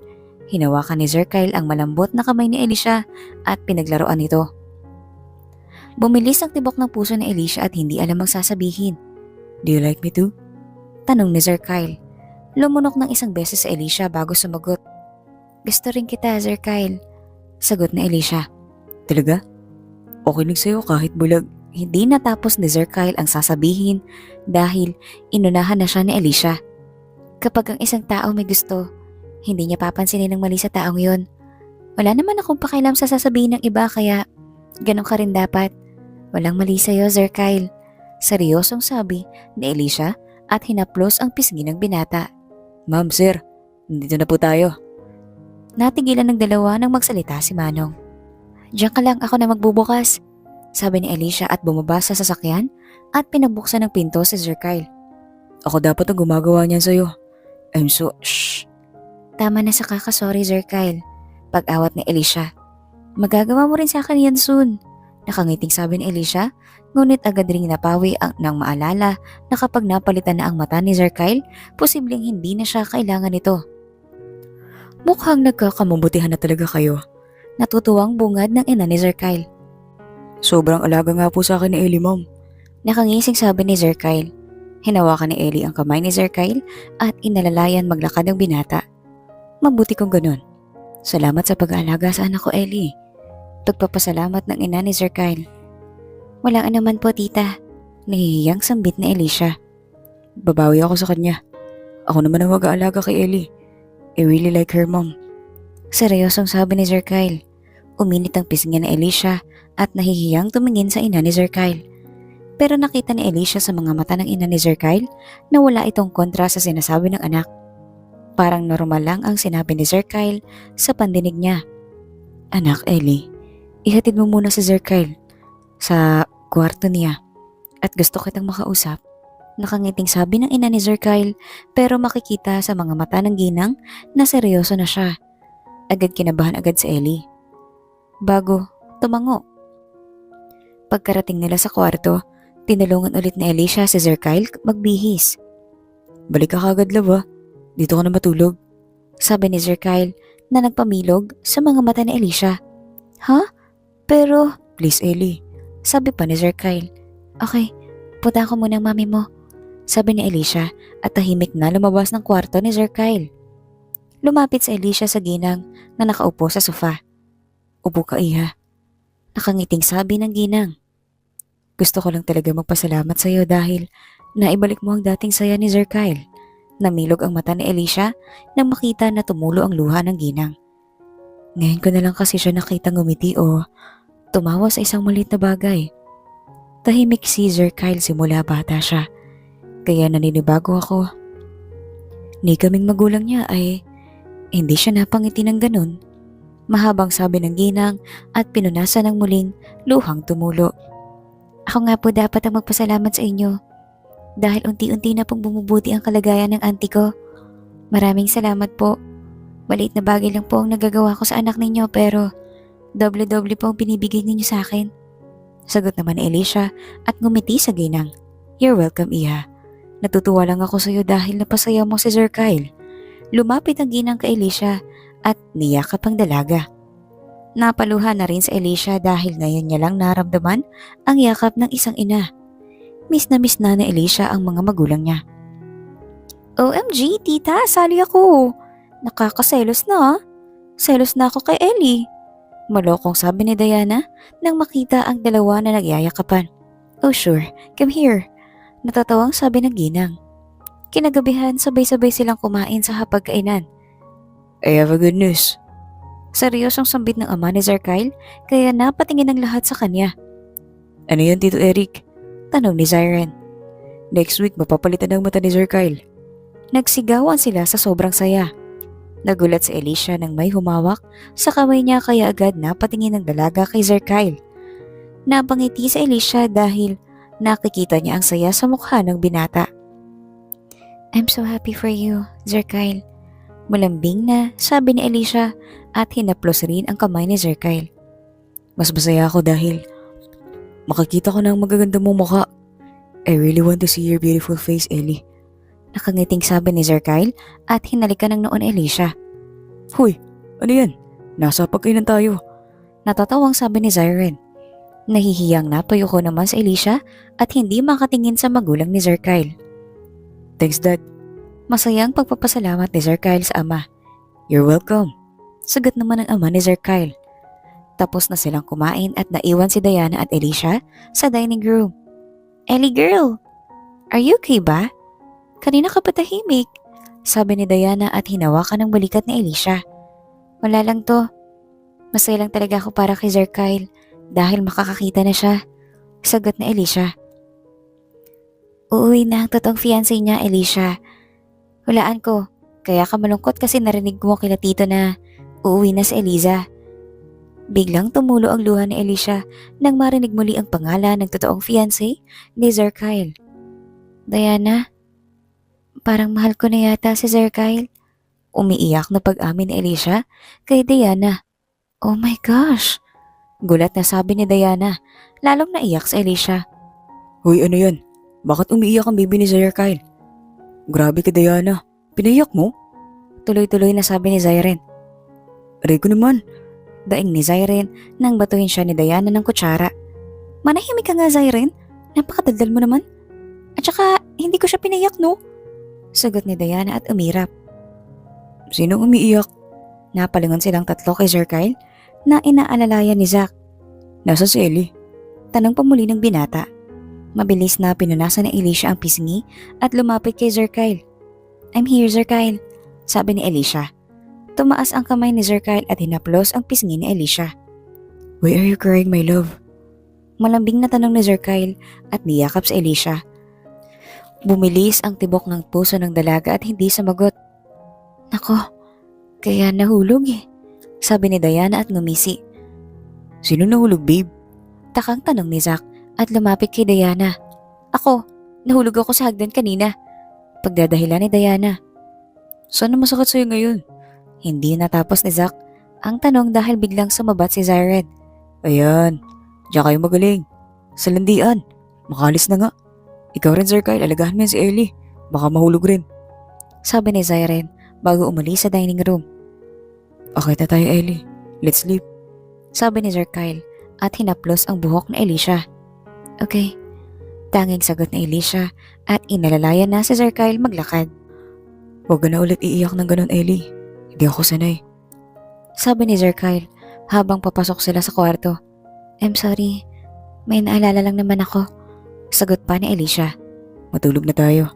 Hinawakan ni Sir Kyle ang malambot na kamay ni Alicia at pinaglaruan ito. Bumilis ang tibok ng puso ni Alicia at hindi alam ang sasabihin.
Do you like me too?
Tanong ni Sir Kyle. Lumunok ng isang beses sa Alicia bago sumagot. Gusto rin kita, Sir Kyle. Sagot ni Alicia.
Talaga? Okay lang sa'yo kahit bulag.
Hindi natapos ni Sir Kyle ang sasabihin dahil inunahan na siya ni Alicia. Kapag ang isang tao may gusto, hindi niya papansinin ng mali sa taong yun. Wala naman akong pakialam sa sasabihin ng iba kaya ganun ka rin dapat. Walang mali sa'yo, Sir Kyle. Seryosong sabi ni Alicia at hinaplos ang pisngi ng binata.
Ma'am, sir, nandito na po tayo.
Natigilan ng dalawa nang magsalita si Manong. Diyan ka lang, ako na magbubukas. Sabi ni Alicia at bumaba sa sasakyan at pinabuksan ng pinto si Sir Kyle.
Ako dapat ang gumagawa niyan sa'yo. I'm so... Shh.
Tama na sa kakasorry, Sir Kyle. Pag-awat ni Alicia. Magagawa mo rin sa akin yan soon. Nakangiting sabi ni Alicia, ngunit agad ring napawi ng maalala na kapag napalitan na ang mata ni Sir Kyle, posibleng hindi na siya kailangan nito.
Mukhang nagkakamabutihan na talaga kayo.
Natutuwang bungad ng ina ni Sir Kyle.
Sobrang alaga nga po sa akin ni Ellie, ma'am.
Nakangising sabi ni Sir Kyle. Hinawakan ni Ellie ang kamay ni Sir Kyle at inalalayan maglakad ng binata. Mabuti kung ganun. Salamat sa pag-aalaga sa anak ko, Ellie. Pagpapasalamat ng ina ni Sir Kyle. Wala naman po, tita. Nahihiyang sambit ni Alicia.
Babawi ako sa kanya. Ako naman ang mag-aalaga kay Ellie. I really like her, mom.
Seryosong sabi ni Sir Kyle. Uminit ang pisngi ni Alicia at nahihiyang tumingin sa ina ni Sir Kyle. Pero nakita ni Alicia sa mga mata ng ina ni Sir Kyle na wala itong kontra sa sinasabi ng anak. Parang normal lang ang sinabi ni Sir Kyle sa pandinig niya.
Anak, Ellie, ihatid mo muna si Sir Kyle sa kwarto niya at gusto kitang makausap.
Nakangiting sabi ng ina ni Sir Kyle pero makikita sa mga mata ng ginang na seryoso na siya. Agad kinabahan agad si Ellie. Bago tumango. Pagkarating nila sa kwarto, tinulungan ulit ni Alicia si Sir Kyle magbihis.
Balik ka kagad, love, ah. Dito ka na matulog.
Sabi ni Sir Kyle na nagpamilog sa mga mata ni Alicia. Ha? Pero,
Please, Ellie.
sabi pa ni Sir Kyle. Okay, punta ko muna ang mami mo. Sabi ni Alicia at tahimik na lumabas ng kwarto ni Sir Kyle. Lumapit si Alicia sa ginang na nakaupo sa sofa.
Upo ka, iha.
Nakangiting sabi ng ginang.
Gusto ko lang talaga magpasalamat sa iyo dahil naibalik mo ang dating saya ni Sir Kyle.
Namilog ang mata ni Alicia nang makita na tumulo ang luha ng ginang.
Ngayon ko na lang kasi siya nakita ngumiti o tumawa sa isang maliit na bagay. Tahimik si Sir Kyle simula bata siya. Kaya naninibago ako. Ni kaming magulang niya ay hindi siya napangiti ng ganun.
Mahabang sabi ng ginang at pinunasan ng muling luhang tumulo. Ako nga po dapat ang magpasalamat sa inyo dahil unti-unti na pong bumubuti ang kalagayan ng auntie ko. Maraming salamat po. Maliit na bagay lang po ang nagagawa ko sa anak ninyo pero doble-doble po ang binibigay ninyo sa akin. Sagot naman ni Alicia at ngumiti sa ginang.
You're welcome, iha. Natutuwa lang ako sa iyo dahil napasaya mo si Sir Kyle.
Lumapit ang ginang kay Alicia at niyakap ang dalaga. Napaluha na rin si Alicia dahil ngayon niya lang naramdaman ang yakap ng isang ina. Miss na ni Alicia ang mga magulang niya. OMG, tita, sali ako. Nakakaselos na. Selos na ako kay Ellie. Malokong sabi ni Diana nang makita ang dalawa na nagyayakapan. Oh sure, come here. Natatawang sabi ng ginang. Kinagabihan sabay-sabay silang kumain sa hapagkainan.
I have a good news.
Seryosong sambit ng ama ni Sir Kyle kaya napatingin ang lahat sa kanya.
Ano yan, Tito Eric?
Tanong ni Ziren.
Next week mapapalitan ang mata ni Sir Kyle.
Nagsigawan sila sa sobrang saya. Nagulat si Alicia nang may humawak sa kamay niya kaya agad napatingin ng dalaga kay Sir Kyle. Napangiti si Alicia dahil nakikita niya ang saya sa mukha ng binata. I'm so happy for you, Sir Kyle. Malambing na sabi ni Alicia at hinaplos rin ang kamay ni Sir Kyle.
Mas masaya ako dahil makakita ko ng magaganda mong mukha. I really want to see your beautiful face, Ellie.
Nakangiting sabi ni Sir Kyle at hinalikan ng noon Alicia.
Hoy, ano yan? Nasa pagkainan tayo.
Natatawang sabi ni Ziren. Nahihiyang napayuko naman sa Alicia at hindi makatingin sa magulang ni Sir Kyle.
Thanks, Dad.
Masayang pagpapasalamat ni Sir Kyle sa ama.
You're welcome.
Sagot naman ng ama ni Sir Kyle. Tapos na silang kumain at naiwan si Diana at Alicia sa dining room. Ellie girl, are you okay ba? Kanina ka patahimik, sabi ni Diana at hinawakan ng balikat ni Alicia. Wala lang to. Masaya lang talaga ako para kay Sir Kyle dahil makakakita na siya. Sagot ni Alicia. Uuwi na ang totoong fiancé niya, Alicia. Hulaan ko, kaya ka malungkot kasi narinig mo kila tito na uuwi na si Eliza. Biglang tumulo ang luha ni Alicia nang marinig muli ang pangalan ng totoong fiancé ni Sir Kyle. Diana, parang mahal ko na yata si Sir Kyle. Umiiyak na pag-amin ni Alicia kay Diana. Oh my gosh! Gulat na sabi ni Diana, lalong naiyak si Alicia.
Hoy, ano yan? Bakit umiiyak ang baby ni Sir Kyle? Grabe ka, Diana. Pinaiyak mo?
Tuloy-tuloy na sabi ni Ziren.
Aray ko naman.
Daing ni Ziren nang batuhin siya ni Diana ng kutsara. Manahimik ka nga, Ziren. Napakadaldal mo naman. At saka, hindi ko siya pinayak, no? Sagot ni Diana at umirap.
Sinong umiiyak?
Napalingon silang tatlo kay Sir Kyle na inaalalayan ni Zack.
Nasa si Ellie?
Tanong pa muli ng binata. Mabilis na pinunasan ni Alicia ang pisngi at lumapit kay Sir Kyle. I'm here, Sir Kyle, sabi ni Alicia. Tumaas ang kamay ni Sir Kyle at hinaplos ang pisngi ni Alicia.
Why are you crying, my love?
Malambing na tanong ni Sir Kyle at niyakap si Alicia. Bumilis ang tibok ng puso ng dalaga at hindi sumagot. ako. Kaya nahulog eh. Sabi ni Diana at ngumisi.
Sino nahulog, babe?
Takang tanong ni Zack at lumapit kay Diana. Ako, nahulog ako sa hagdan kanina. Pagdadahilan ni Diana.
Saan na masakit sa'yo ngayon?
Hindi natapos ni Zack ang tanong dahil biglang sumabat si Zyred.
Ayan, diyan kayo magaling. Sa landian, makalis na nga. Ikaw rin, Sir Kyle, alagahan mo yan si Ellie. Baka mahulog rin.
Sabi ni Zyred bago umalis sa dining room.
Okay na tayo, Ellie. Let's sleep.
Sabi ni Sir Kyle at hinaplos ang buhok ni Alicia. Okay. Tanging sagot ni Alicia at inalalayan na si Sir Kyle maglakad.
Huwag ka na ulit iiyak ng ganon, Ellie. Hindi ako sanay.
Sabi ni Sir Kyle habang papasok sila sa kwarto. I'm sorry. May naalala lang naman ako. Sagot pa ni Alicia.
Matulog na tayo.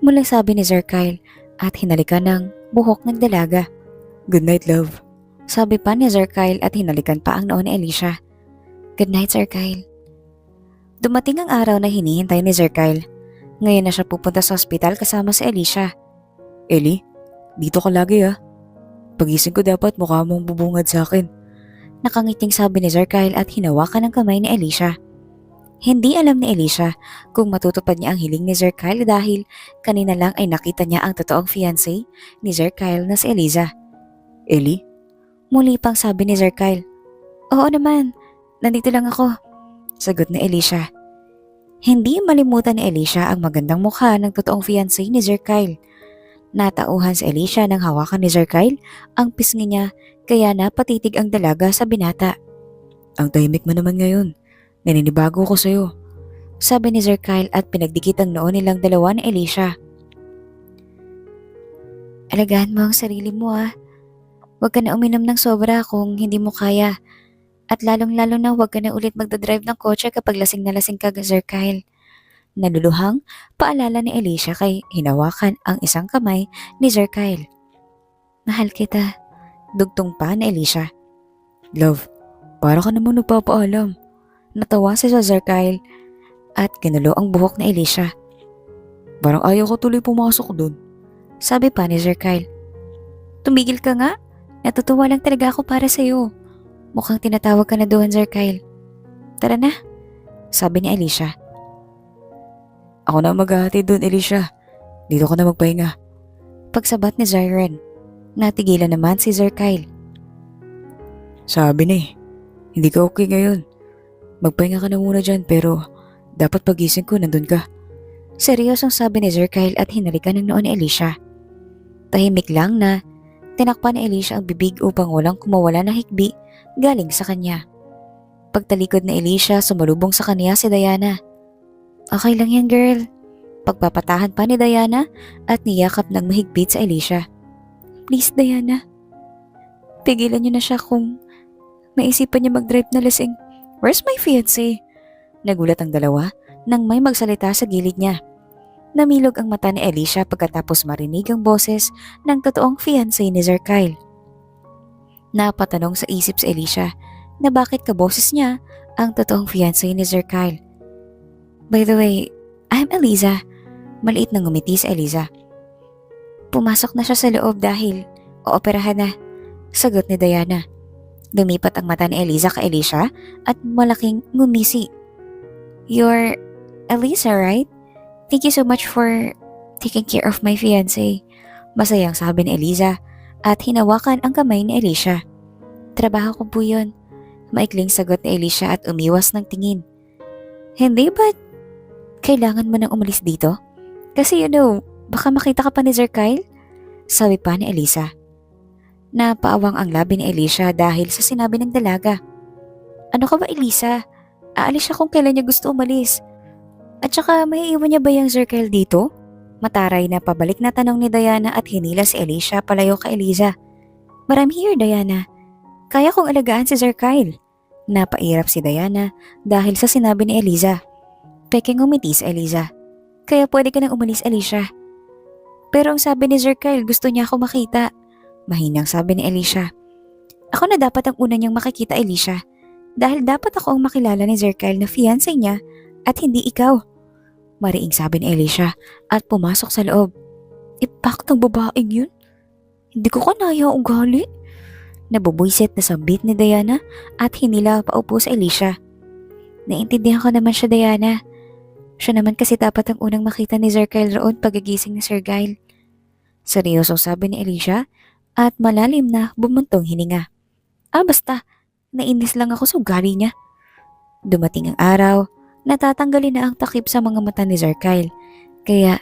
Muling sabi ni Sir Kyle at hinalikan ng buhok ng dalaga.
Good night, love.
Sabi pa ni Sir Kyle at hinalikan pa ang noo ni Alicia. Good night, Sir Kyle. Dumating ang araw na hinihintay ni Sir Kyle. Ngayon na siya pupunta sa ospital kasama si Alicia.
Ellie, dito ka lagi ah. Pagising ko dapat mukha mong bubungad sa akin.
Nakangiting sabi ni Sir Kyle at hinawakan ang kamay ni Alicia. Hindi alam ni Alicia kung matutupad niya ang hiling ni Sir Kyle dahil kanina lang ay nakita niya ang totoong fiancé ni Sir Kyle na si Eliza.
Ellie?
Muli pang sabi ni Sir Kyle. Oo naman, nandito lang ako. Sagot ni Alicia. Hindi malimutan ni Alicia ang magandang mukha ng totoong fiancé ni Sir Kyle. Natauhan si Alicia nang hawakan ni Sir Kyle ang pisngi niya kaya napatitig ang dalaga sa binata.
Ang tahimik mo naman ngayon. Naninibago ko sa'yo.
Sabi ni Sir Kyle at pinagdikit ang noo nilang dalawa ni Alicia. Alagaan mo ang sarili mo ah. Huwag ka na uminom ng sobra kung hindi mo kaya. At lalong-lalo na huwag ka na ulit magdadrive ng kotse kapag lasing na lasing ka, Sir Kyle. Naluluhang paalala ni Alicia kay hinawakan ang isang kamay ni Sir Kyle. Mahal kita. Dugtong pa ni Alicia.
Love, para ka naman nagpapaalam.
Natawa si Sir Kyle at ginulo ang buhok ni Alicia.
Parang ayaw ko tuloy pumasok dun.
Sabi pa ni Sir Kyle. Tumigil ka nga. Natutuwa lang talaga ako para sa'yo. Mukhang tinatawag ka na doon, Sir Kyle. Tara na. Sabi ni Alicia.
Ako na maghahatid dun, Alicia. Dito ka na magpahinga.
Pagsabat ni Zyren, natigilan naman si Sir Kyle.
Sabi na hindi ka okay ngayon. Magpahinga ka na muna dyan pero dapat pagising ko nandun ka.
Seryosong sabi ni Sir Kyle at hinalikan ng noo ni Alicia. Tahimik lang na tinakpan ni Alicia ang bibig upang walang kumawala na hikbi galing sa kanya. Pagtalikod ni Alicia, sumalubong sa kanya si Diana. Okay lang yan, girl. Pagpapatahan pa ni Diana at niyakap ng mahigpit sa Alicia. Please, Diana. Pigilan niyo na siya kung maisipan niya mag-drive na lasing. Where's my fiancé? Nagulat ang dalawa nang may magsalita sa gilid niya. Namilog ang mata ni Alicia pagkatapos marinig ang boses ng totoong fiancé ni Sir Kyle. Napatanong sa isip si Alicia na bakit kaboses niya ang totoong fiancé ni Sir Kyle. By the way, I'm Eliza. Maliit na ngumiti si Eliza. Pumasok na siya sa loob dahil ooperahan na. Sagot ni Diana. Lumipat ang mata ni Eliza kay Alicia at malaking ngumisi. You're Eliza, right? Thank you so much for taking care of my fiancé. Masayang sabi ni Eliza at hinawakan ang kamay ni Alicia. Trabaho ko po yun. Maikling sagot ni Alicia at umiwas ng tingin. Hindi ba kailangan mo nang umalis dito? Kasi baka makita ka pa ni Sir Kyle? Sabi pa ni Eliza. Napaawang ang labi ni Alicia dahil sa sinabi ng dalaga. Ano ka ba, Eliza? Aalis siya kung kailan niya gusto umalis. At saka may iwan niya ba yung Sir Kyle dito? Mataray na pabalik na tanong ni Diana at hinila si Alicia palayo kay Eliza. But I'm here, Diana. Kaya kong alagaan si Sir Kyle. Napairap si Diana dahil sa sinabi ni Eliza. Peking umiti si Eliza. Kaya pwede ka nang umalis, Alicia. Pero ang sabi ni Sir Kyle, gusto niya ako makita. Mahinang sabi ni Alicia. Ako na dapat ang una niyang makikita, Alicia. Dahil dapat ako ang makilala ni Sir Kyle na fiancé niya at hindi ikaw. Mariing sabi ni Alicia at pumasok sa loob. Ipak ng babaeng yun?
Hindi ko kanaya ugali. Nabubwisit na sambit ni Diana at hinila paupo sa Alicia. Naintindihan ko naman siya, Diana. Siya naman kasi dapat ang unang makita ni Sir Kyle roon pagagising ni Sir Kyle. Seryosong sabi ni Alicia at malalim na bumuntong hininga. Basta, nainis lang ako sa ugali niya. Dumating ang araw, natatanggalin na ang takip sa mga mata ni Sir Kyle. Kaya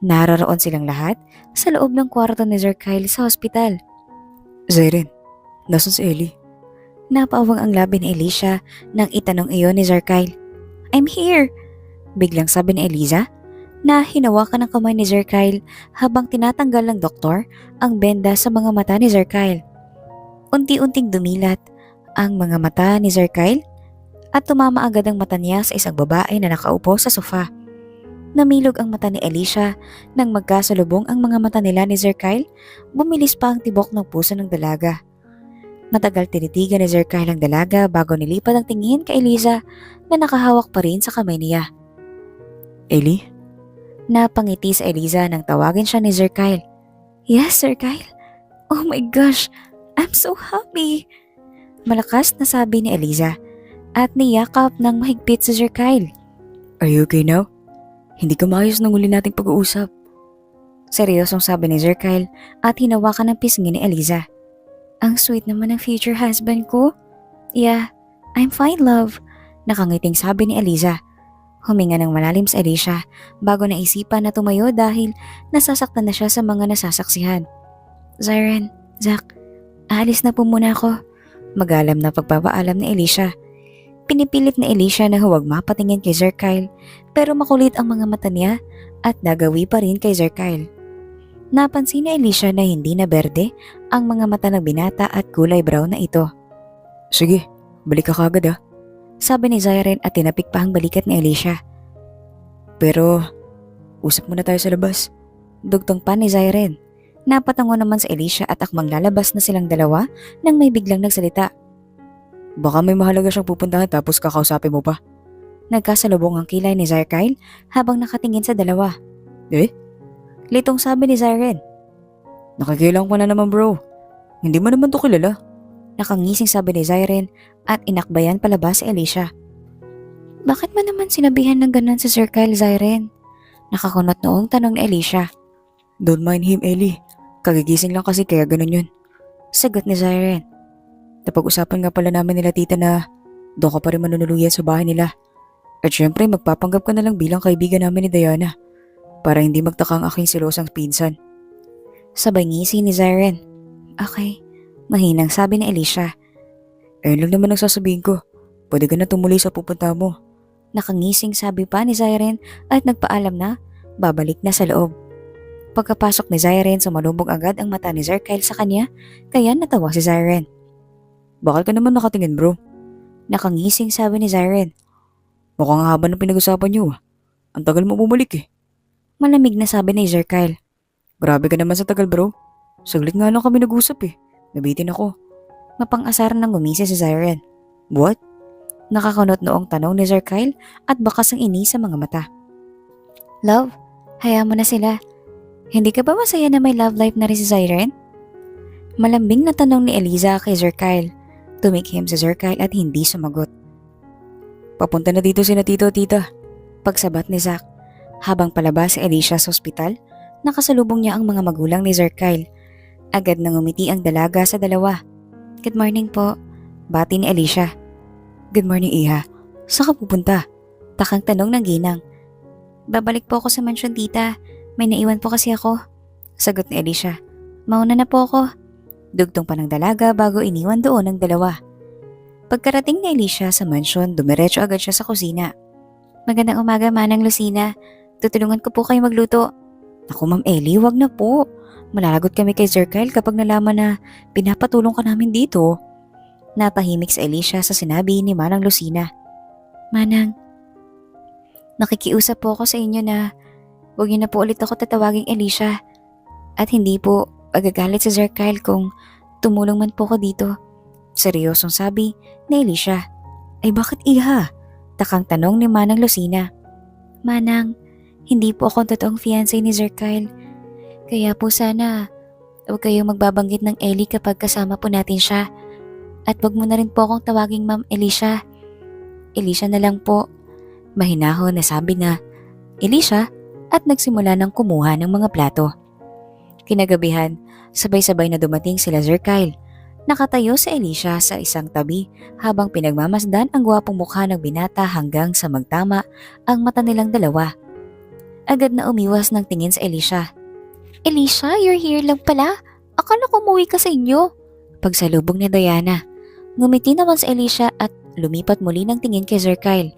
naroroon silang lahat sa loob ng kwarto ni Sir Kyle sa hospital. Zeren, nasan si Ellie? Napaawang ang labi ni Alicia nang itanong iyon ni Sir Kyle. I'm here! Biglang sabi ni Eliza na hinawakan ng kamay ni Sir Kyle habang tinatanggal ng doktor ang benda sa mga mata ni Sir Kyle. Unti-unting dumilat ang mga mata ni Sir Kyle at tumama agad ang mata niya sa isang babae na nakaupo sa sofa. Namilog ang mata ni Alicia nang magkasalubong ang mga mata nila ni Sir Kyle, bumilis pa ang tibok ng puso ng dalaga. Matagal tinitigan ni Sir Kyle ang dalaga bago nilipat ang tingin kay Eliza na nakahawak pa rin sa kamay niya. Ellie? Napangiti sa Eliza nang tawagin siya ni Sir Kyle. Yes, Sir Kyle. Oh my gosh, I'm so happy. Malakas na sabi ni Eliza at niyakap ng mahigpit si Sir Kyle. Are you okay now? Hindi ka maayos nang uli nating pag-uusap. Seryosong sabi ni Sir Kyle at hinawakan ng pisngi ni Eliza. Ang sweet naman ng future husband ko. Yeah, I'm fine, love. Nakangiting sabi ni Eliza. Huminga ng malalim sa Alicia bago naisipan na tumayo dahil nasasaktan na siya sa mga nasasaksihan. Zyren, Zach, aalis na po muna ako. Magalam na pagpapaalam ni Alicia. Pinipilit ni Alicia na huwag mapatingin kay Sir Kyle pero makulit ang mga mata niya at nagawi pa rin kay Sir Kyle. Napansin ni Alicia na hindi na berde ang mga mata ng binata at kulay brown na ito. Sige, balik ka kagad ah. Sabi ni Zyren at tinapik pa ang balikat ni Alicia. Pero, usap muna tayo sa labas. Dugtong pa ni Zyren. Napatango naman sa Alicia at akmang lalabas na silang dalawa nang may biglang nagsalita. Baka may mahalaga siyang pupuntahan tapos kakausapin mo pa. Nagkasalubong ang kilay ni Sir Kyle habang nakatingin sa dalawa. Litong sabi ni Zyren. Nakikilang ko na naman bro. Hindi mo naman to kilala. Nakangising sabi ni Zyren at inakbayan palabas si Alicia. Bakit mo naman sinabihan ng ganon si Sir Kyle, Zyren? Nakakunot noong tanong ni Alicia. Don't mind him, Ellie. Kagigising lang kasi kaya ganon yun. Sagot ni Zyren. Napag-usapan nga pala namin nila tita na doon ka pa rin manunuluyan sa bahay nila. At syempre magpapanggap ka na lang bilang kaibigan namin ni Diana para hindi magtaka ang aking silosang pinsan. Sabay ngisi ni Zyren. Okay, mahinang sabi ni Alicia. Ayun lang naman ang sasabihin ko. Pwede ka na tumuloy sa pupunta mo. Nakangising sabi pa ni Zyren at nagpaalam na babalik na sa loob. Pagkapasok ni Zyren, sumalubog agad ang mata ni Sir Kyle sa kanya kaya natawa si Zyren. Bakal ka naman nakatingin bro? Nakangising sabi ni Zyren. Mukhang haba ng pinag-usapan niyo. Ang tagal mo bumalik eh. Malamig na sabi ni Sir Kyle. Grabe ka naman sa tagal bro. Saglit nga lang kami nag-usap eh. Nabitin ako. Mapang-asar nang gumisi si Zyren. What? Nakakunot noong tanong ni Sir Kyle at bakas ang inis sa mga mata. Love, hayaan mo na sila. Hindi ka ba masaya na may love life na rin si Zyren? Malambing na tanong ni Eliza kay Sir Kyle. Tumikhim si Sir Kyle at hindi sumagot. Papunta na dito sina tito at tita. Pagsabat ni Zach. Habang palabas si Alicia sa ospital, nakasalubong niya ang mga magulang ni Sir Kyle. Agad nang umiti ang dalaga sa dalawa. Good morning po. Bati ni Alicia. Good morning, Iha. Saan ka pupunta? Takang tanong ng ginang. Babalik po ako sa mansyon, tita. May naiwan po kasi ako. Sagot ni Alicia. Mauna na po ako. Dugtong pa ng dalaga bago iniwan doon ang dalawa. Pagkarating ni Alicia sa mansyon, dumiretso agad siya sa kusina. Magandang umaga, Manang Lucina. Tutulungan ko po kayo magluto. Naku, Ma'am Ellie, wag na po. Malalagot kami kay Sir Kyle kapag nalaman na pinapatulong ka namin dito. Napahimik si Alicia sa sinabi ni Manang Lucina. Manang, nakikiusap po ako sa inyo na huwag niyo na po ulit ako tatawaging Alicia. At hindi po agagalit si Sir Kyle kung tumulong man po ko dito. Seryosong sabi ni Alicia. Ay bakit Iha? Takang tanong ni Manang Lucina. Manang, hindi po ako ang totoong fiancé ni Sir Kyle. Kaya po sana
Huwag kayong magbabanggit ng Ellie kapag kasama po natin siya. At wag mo na rin po akong tawaging Ma'am Alicia. Alicia na lang po. Mahinahon na sabi na Alicia at nagsimula ng kumuha ng mga plato. Kinagabihan, sabay-sabay na dumating sila Sir Kyle. Nakatayo si Alicia sa isang tabi habang pinagmamasdan ang gwapong mukha ng binata hanggang sa magtama ang mata nilang dalawa. Agad na umiwas ng tingin sa Alicia. Alicia, you're here lang pala. Akala ko umuwi ka sa inyo. Pagsalubong ni Diana. Ngumiti naman si Alicia at lumipat muli ng tingin kay Sir Kyle.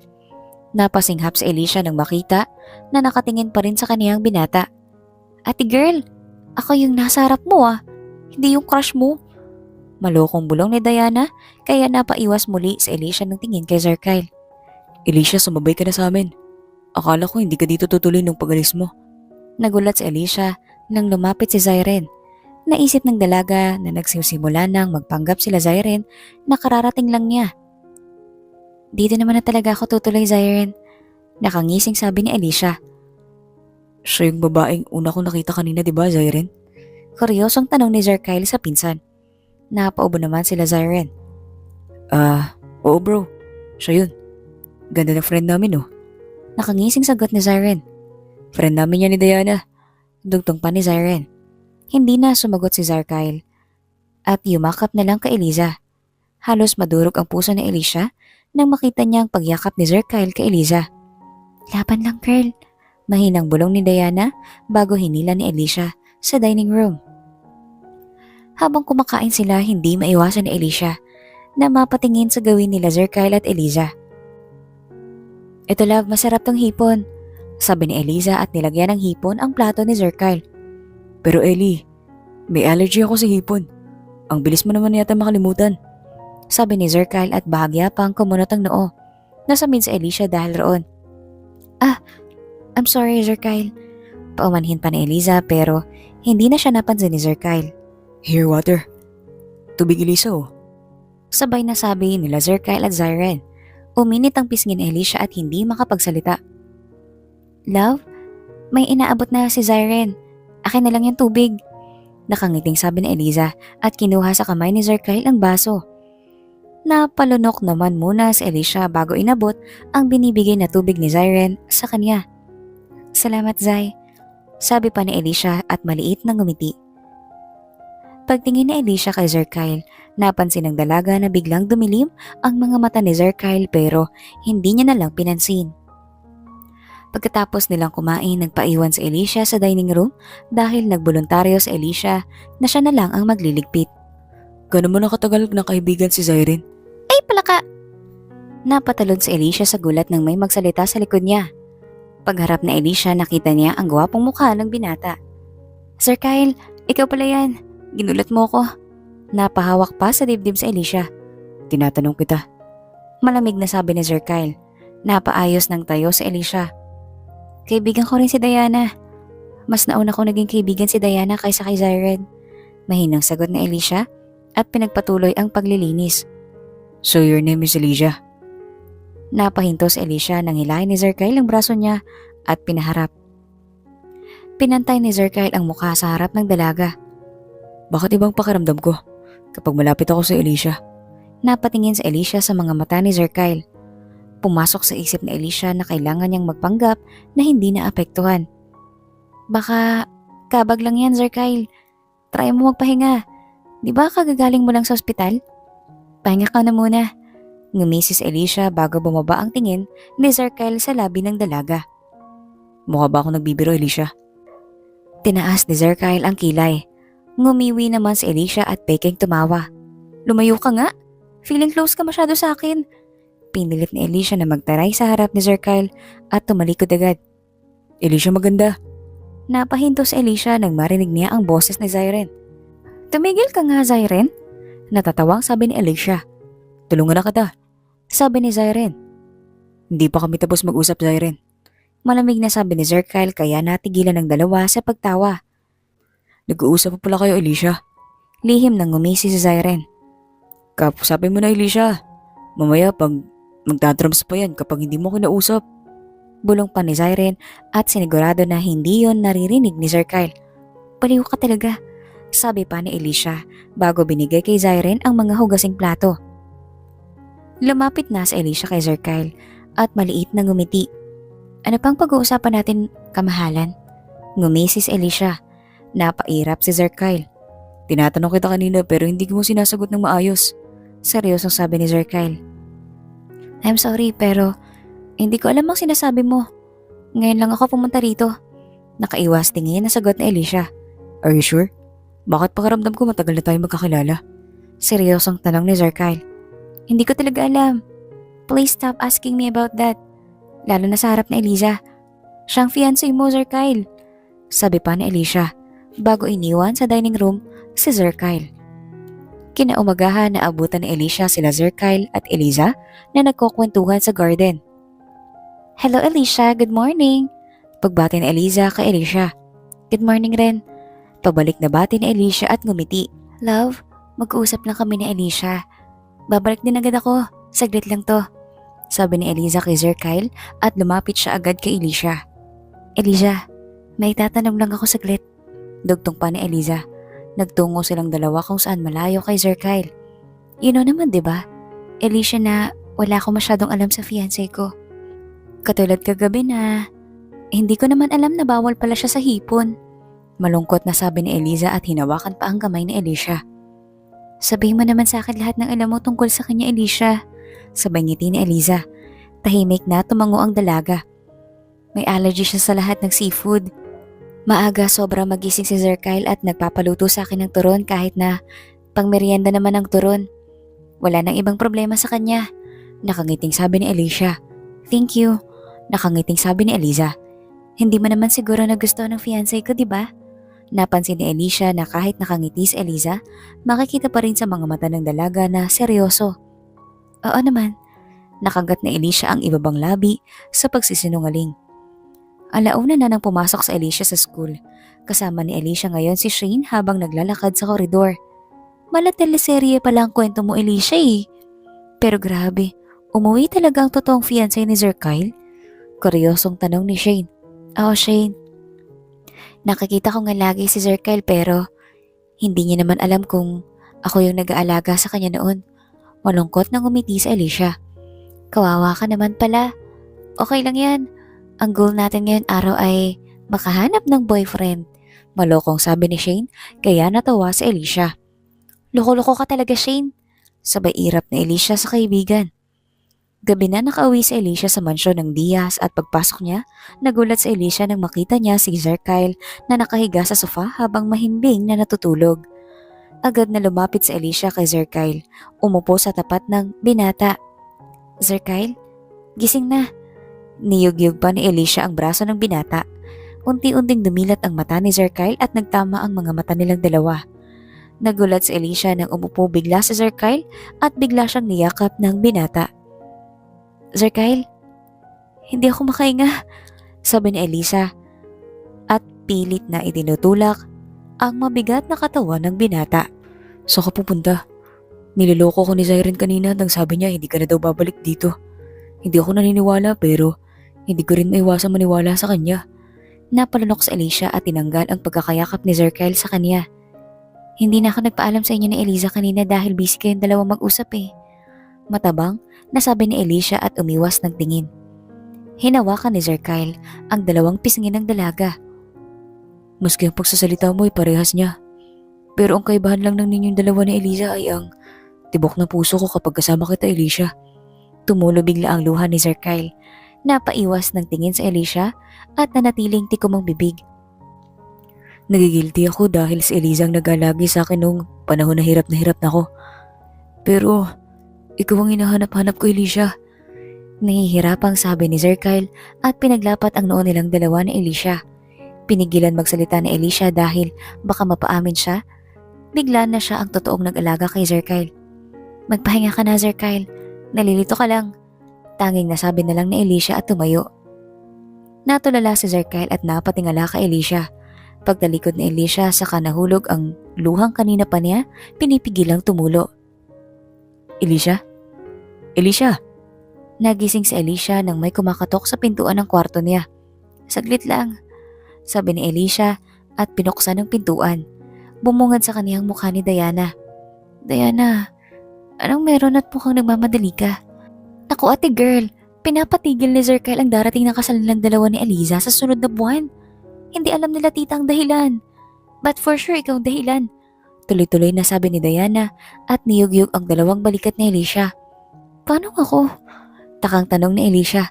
Napasinghap si Alicia nang makita na nakatingin pa rin sa kaniyang binata. Ate girl, ako yung nasa harap mo hindi yung crush mo. Malokong bulong ni Diana kaya napaiwas muli si Alicia ng tingin kay Sir Kyle. Alicia, sumabay ka na sa amin. Akala ko hindi ka dito tutuloy nung pag-alis mo. Nagulat si Alicia nang lumapit si Zyren. Naisip ng dalaga na nagsisimula nang magpanggap sila Zyren na kararating lang niya. Dito naman na talaga ako tutuloy, Zyren. Nakangising sabi ni Alicia. Siya yung babaeng una ko nakita kanina, di ba, Zyren? Kuryosong tanong ni Sir Kyle sa pinsan. Napaubo naman sila Zyren. Oo bro. Siya yun. Ganda ng friend namin Nakangising sagot ni Zyren. Friend namin yan ni Diana. Dugtong pa ni Zyren. Hindi na sumagot si Sir Kyle. At yumakap na lang kay Eliza. Halos madurog ang puso ni Alicia nang makita niya ang pagyakap ni Sir Kyle kay Eliza. Laban lang girl. Mahinang bulong ni Diana bago hinila ni Alicia sa dining room. Habang kumakain sila, hindi maiwasan ni Alicia na mapatingin sa gawin nila Sir Kyle at Eliza. Ito love, masarap tong hipon, sabi ni Eliza at nilagyan ng hipon ang plato ni Sir Kyle. Pero Ellie, may allergy ako sa hipon. Ang bilis mo naman yata makalimutan, sabi ni Sir Kyle at bahagya pang kumunot ang noo. Nasamid si Alicia dahil roon. I'm sorry Sir Kyle. Paumanhin pa ni Eliza pero hindi na siya napansin ni Sir Kyle. Here water. Tubig Elisa Sabay na sabi nila Sir Kyle at Zyren. Uminit ang pisngi ni Alicia at hindi makapagsalita. Love, may inaabot na si Zyren. Akin na lang yung tubig. Nakangiting sabi ni Eliza at kinuha sa kamay ni Sir Kyle ang baso. Napalunok naman muna si Alicia bago inabot ang binibigay na tubig ni Zyren sa kanya. Salamat Zay, sabi pa ni Alicia at maliit na ngumiti. Pagtingin ni Alicia kay Sir Kyle, napansin ng dalaga na biglang dumilim ang mga mata ni Sir Kyle pero hindi niya na lang pinansin. Pagkatapos nilang kumain, nagpaiwan si Alicia sa dining room dahil nagboluntaryo si Alicia na siya na lang ang magliligpit. Gano'n mo nakatagal na kaibigan si Zyren? Ay palaka! Napatalon si Alicia sa gulat nang may magsalita sa likod niya. Pagharap na Alicia, nakita niya ang gwapong mukha ng binata. Sir Kyle, ikaw pala yan. Ginulat mo ko. Napahawak pa sa dibdib si Alicia. Tinatanong kita. Malamig na sabi ni Sir Kyle. Napaayos ng tayo si Alicia. Kaibigan ko rin si Diana. Mas nauna ko naging kaibigan si Diana kaysa kay Zyren. Mahinang sagot ni Alicia at pinagpatuloy ang paglilinis. So your name is Alicia? Napahinto si Alicia nang hilahin ni Sir Kyle ang braso niya at pinaharap. Pinantay ni Sir Kyle ang mukha sa harap ng dalaga. Bakit ibang pakiramdam ko kapag malapit ako sa Alicia? Napatingin si Alicia sa mga mata ni Sir Kyle. Pumasok sa isip ni Alicia na kailangan niyang magpanggap na hindi naapektuhan. Baka kabag lang yan Sir Kyle. Try mo magpahinga. Di ba kagagaling mo lang sa ospital? Pahinga ka na muna. Ngumisi si Alicia bago bumaba ang tingin ni Sir Kyle sa labi ng dalaga. Mukha ba ako nagbibiro Alicia? Tinaas ni Sir Kyle ang kilay. Ngumiwi naman si Alicia at peking tumawa. Lumayo ka nga. Feeling close ka masyado sa akin. Pinilit ni Alicia na magtaray sa harap ni Sir Kyle at tumalikod agad. Alicia maganda. Napahinto si Alicia nang marinig niya ang boses ni Zyren. Tumigil ka nga Zyren. Natatawang sabi ni Alicia. Tulungan na kita, sabi ni Zyren. Hindi pa kami tapos mag-usap Zyren. Malamig na sabi ni Sir Kyle kaya natigilan ng dalawa sa pagtawa. Nag-uusap pa pala kayo Alicia. Lihim nang ngumisi si Zyren. Kapusapin mo na Alicia. Mamaya pag magtatrams pa yan kapag hindi mo kinausap. Bulong pa ni Zyren at sinigurado na hindi yon naririnig ni Sir Kyle. Baliw ka talaga. sabi pa ni Alicia bago binigay kay Zyren ang mga hugasing plato. Lumapit na si Alicia kay Sir Kyle at maliit na ngumiti. Ano pang pag-uusapan natin, kamahalan? Ngumisi si Alicia. Napairap si Sir Kyle. Tinatanong kita kanina pero hindi mo sinasagot ng maayos. Seryosong sabi ni Sir Kyle. I'm sorry pero hindi ko alam ang sinasabi mo. Ngayon lang ako pumunta rito. Nakaiwas tingin na sagot ni Alicia. Are you sure? Bakit pakaramdam ko matagal na tayo magkakilala? Seryosong tanong ni Sir Kyle. Hindi ko talaga alam. Please stop asking me about that. Lalo na sa harap ni Eliza. Siyang fiancé mo, Sir Kyle. Sabi pa ni Alicia bago iniwan sa dining room si Sir Kyle. Kinaumagahan na abutan ni Alicia sila Sir Kyle at Eliza na nagkukwentuhan sa garden. Hello Alicia, good morning. Pagbati ni Eliza kay Alicia. Good morning rin. Pabalik na bati ni Alicia at ngumiti. Love, mag-uusap lang kami ni Alicia. Babalik din agad ako, saglit lang to. Sabi ni Eliza kay Sir Kyle at lumapit siya agad kay Alicia. Eliza, may tatanong lang ako saglit. Dugtong pa ni Eliza. Nagtungo silang dalawa kung saan malayo kay Sir Kyle. You know naman 'di ba? Alicia na wala ko masyadong alam sa fiancé ko. Katulad kagabi na hindi ko naman alam na bawal pala siya sa hipon. Malungkot na sabi ni Eliza at hinawakan pa ang kamay ni Alicia. Sabihin mo naman sa akin lahat ng alam mo tungkol sa kanya, Alicia. Sabay ngiti ni Eliza. Tahimik na tumango ang dalaga. May allergy siya sa lahat ng seafood. Maaga sobrang magising si Sir Kyle at nagpapaluto sa akin ng turon kahit na pangmeryenda naman ang turon. Wala nang ibang problema sa kanya. Nakangiting sabi ni Alicia. Thank you. Nakangiting sabi ni Eliza. Hindi mo naman siguro na gusto ng fiancé ko, di ba? Napansin ni Alicia na kahit nakangiti si Eliza, makikita pa rin sa mga mata ng dalaga na seryoso. Oo naman. Nakagat ni Alicia ang ibabang labi sa pagsisinungaling. Alauna na nang pumasok sa Alicia sa school. Kasama ni Alicia ngayon si Shane habang naglalakad sa koridor. Mala teleserye pala ang kwento mo, Alicia eh. Pero grabe, umuwi talaga ang totoong fiancé ni Sir Kyle? Kuryosong tanong ni Shane. Oo, Shane. Nakikita ko nga lagi si Sir Kyle pero hindi niya naman alam kung ako yung nag-aalaga sa kanya noon. Malungkot na ngumiti si Alicia. Kawawa ka naman pala. Okay lang yan. Ang goal natin ngayon araw ay makahanap ng boyfriend. Malokong sabi ni Shane kaya natawa si Alicia. Loko-loko ka talaga, Shane. Sabay irap ni Alicia sa kaibigan. Gabi na nakauwi si Alicia sa mansyon ng Diaz at pagpasok niya, nagulat si Alicia nang makita niya si Sir Kyle na nakahiga sa sofa habang mahimbing na natutulog. Agad na lumapit si Alicia kay Sir Kyle, umupo sa tapat ng binata. Sir Kyle, gising na. Niyug-yug pa ni Alicia ang braso ng binata. Unti-unting dumilat ang mata ni Sir Kyle at nagtama ang mga mata nilang dalawa. Nagulat si Alicia nang umupo bigla si Sir Kyle at bigla siyang niyakap ng binata. Sir Kyle, hindi ako makahinga, sabi ni Eliza at pilit na itinutulak ang mabigat na katawan ng binata. Saan ka pupunta? Niloloko ko ni Zyren kanina nang sabi niya hindi ka na daw babalik dito. Hindi ako naniniwala pero hindi ko rin maiwasang maniwala sa kanya. Napalunok sa Alicia at tinanggal ang pagkakayakap ni Sir Kyle sa kanya. Hindi na ako nagpaalam sa inyo ni Eliza kanina dahil busy kayong dalawang mag-usap eh. Matabang nasabi ni Alicia at umiwas ng tingin. Hinawakan ni Sir Kyle ang dalawang pisngi ng dalaga. Maski ang pagsasalita mo ay parehas niya. Pero ang kaibahan lang ng ninyong dalawa ni Eliza ay ang tibok ng puso ko kapag kasama kita, Alicia. Tumulo bigla ang luha ni Sir Kyle. Napaiwas ng tingin sa Alicia at nanatiling tikom ang bibig. Nagigilty ako dahil si Eliza ang nag-alagi sa akin nung panahon na hirap na ako. Pero ikaw ang hinahanap-hanap ko, Alicia. Nahihirapang sabi ni Sir Kyle at pinaglapat ang noo nilang dalawa ni Alicia. Pinigilan magsalita ni Alicia dahil baka mapaamin siya. Bigla na siya ang totoong nag-alaga kay Sir Kyle. Magpahinga ka na, Sir Kyle. Nalilito ka lang. Tanging nasabi na lang ni Alicia at tumayo. Natulala si Sir Kyle at napatingala kay Alicia. Pagtalikod ni Alicia saka nahulog ang luhang kanina pa niya, pinipigilang tumulo. Alicia? Alicia? Nagising si Alicia nang may kumakatok sa pintuan ng kwarto niya. Saglit lang, sabi ni Alicia at pinuksan ang pintuan. Bumungad sa kaniyang mukha ni Diana. Diana, anong meron at mukhang nagmamadali ka? Naku ate girl, pinapatigil ni Sir Kyle ang darating na kasal nilang dalawa ni Eliza sa sunod na buwan. Hindi alam nila tita ang dahilan. But for sure ikaw ang dahilan. Tuloy-tuloy na sabi ni Diana at niyugyug ang dalawang balikat ni Alicia. Paano ako? Takang tanong ni Alicia.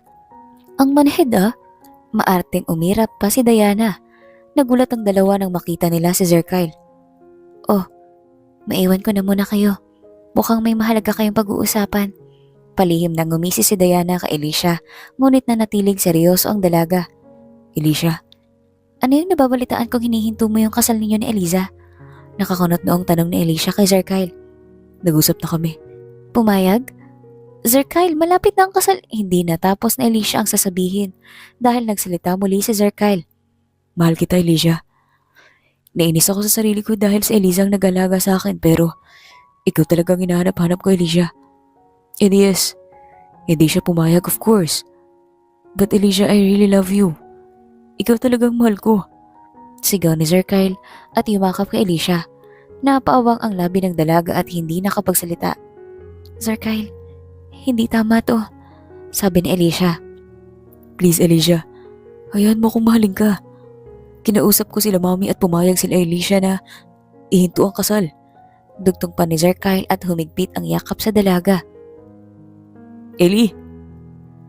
Ang manhid Maarteng umirap pa si Diana. Nagulat ang dalawa nang makita nila si Sir Kyle. Oh, maiwan ko na muna kayo. Mukhang may mahalaga kayong pag-uusapan. Palihim nang ngumisi si Diana kay Alicia, ngunit nanatiling seryoso ang dalaga. Alicia, ano yung nababalitaan kong hinihinto mo yung kasal ninyo ni Eliza? Nakakunot noong tanong ni Alicia kay Sir Kyle. Nag-usap na kami. Pumayag? Sir Kyle, malapit na ang kasal. Hindi natapos na Alicia ang sasabihin dahil nagsalita muli si Sir Kyle. Mahal kita, Alicia. Nainis ako sa sarili ko dahil si Eliza ang nag-alaga sa akin pero ikaw talagang hinahanap-hanap ko, Alicia. And yes, hindi siya pumayag of course. But Alicia, I really love you. Ikaw talagang mahal ko. Sigaw ni Sir Kyle at yumakap kay Alicia. Napaawang ang labi ng dalaga at hindi nakapagsalita. Sir Kyle, hindi tama to, sabi ni Alicia. Please Alicia, hayaan mo kung mahalin ka. Kinausap ko sila mami at pumayag sila Alicia na ihinto ang kasal. Dugtong pa ni Sir Kyle at humigpit ang yakap sa dalaga. Eli,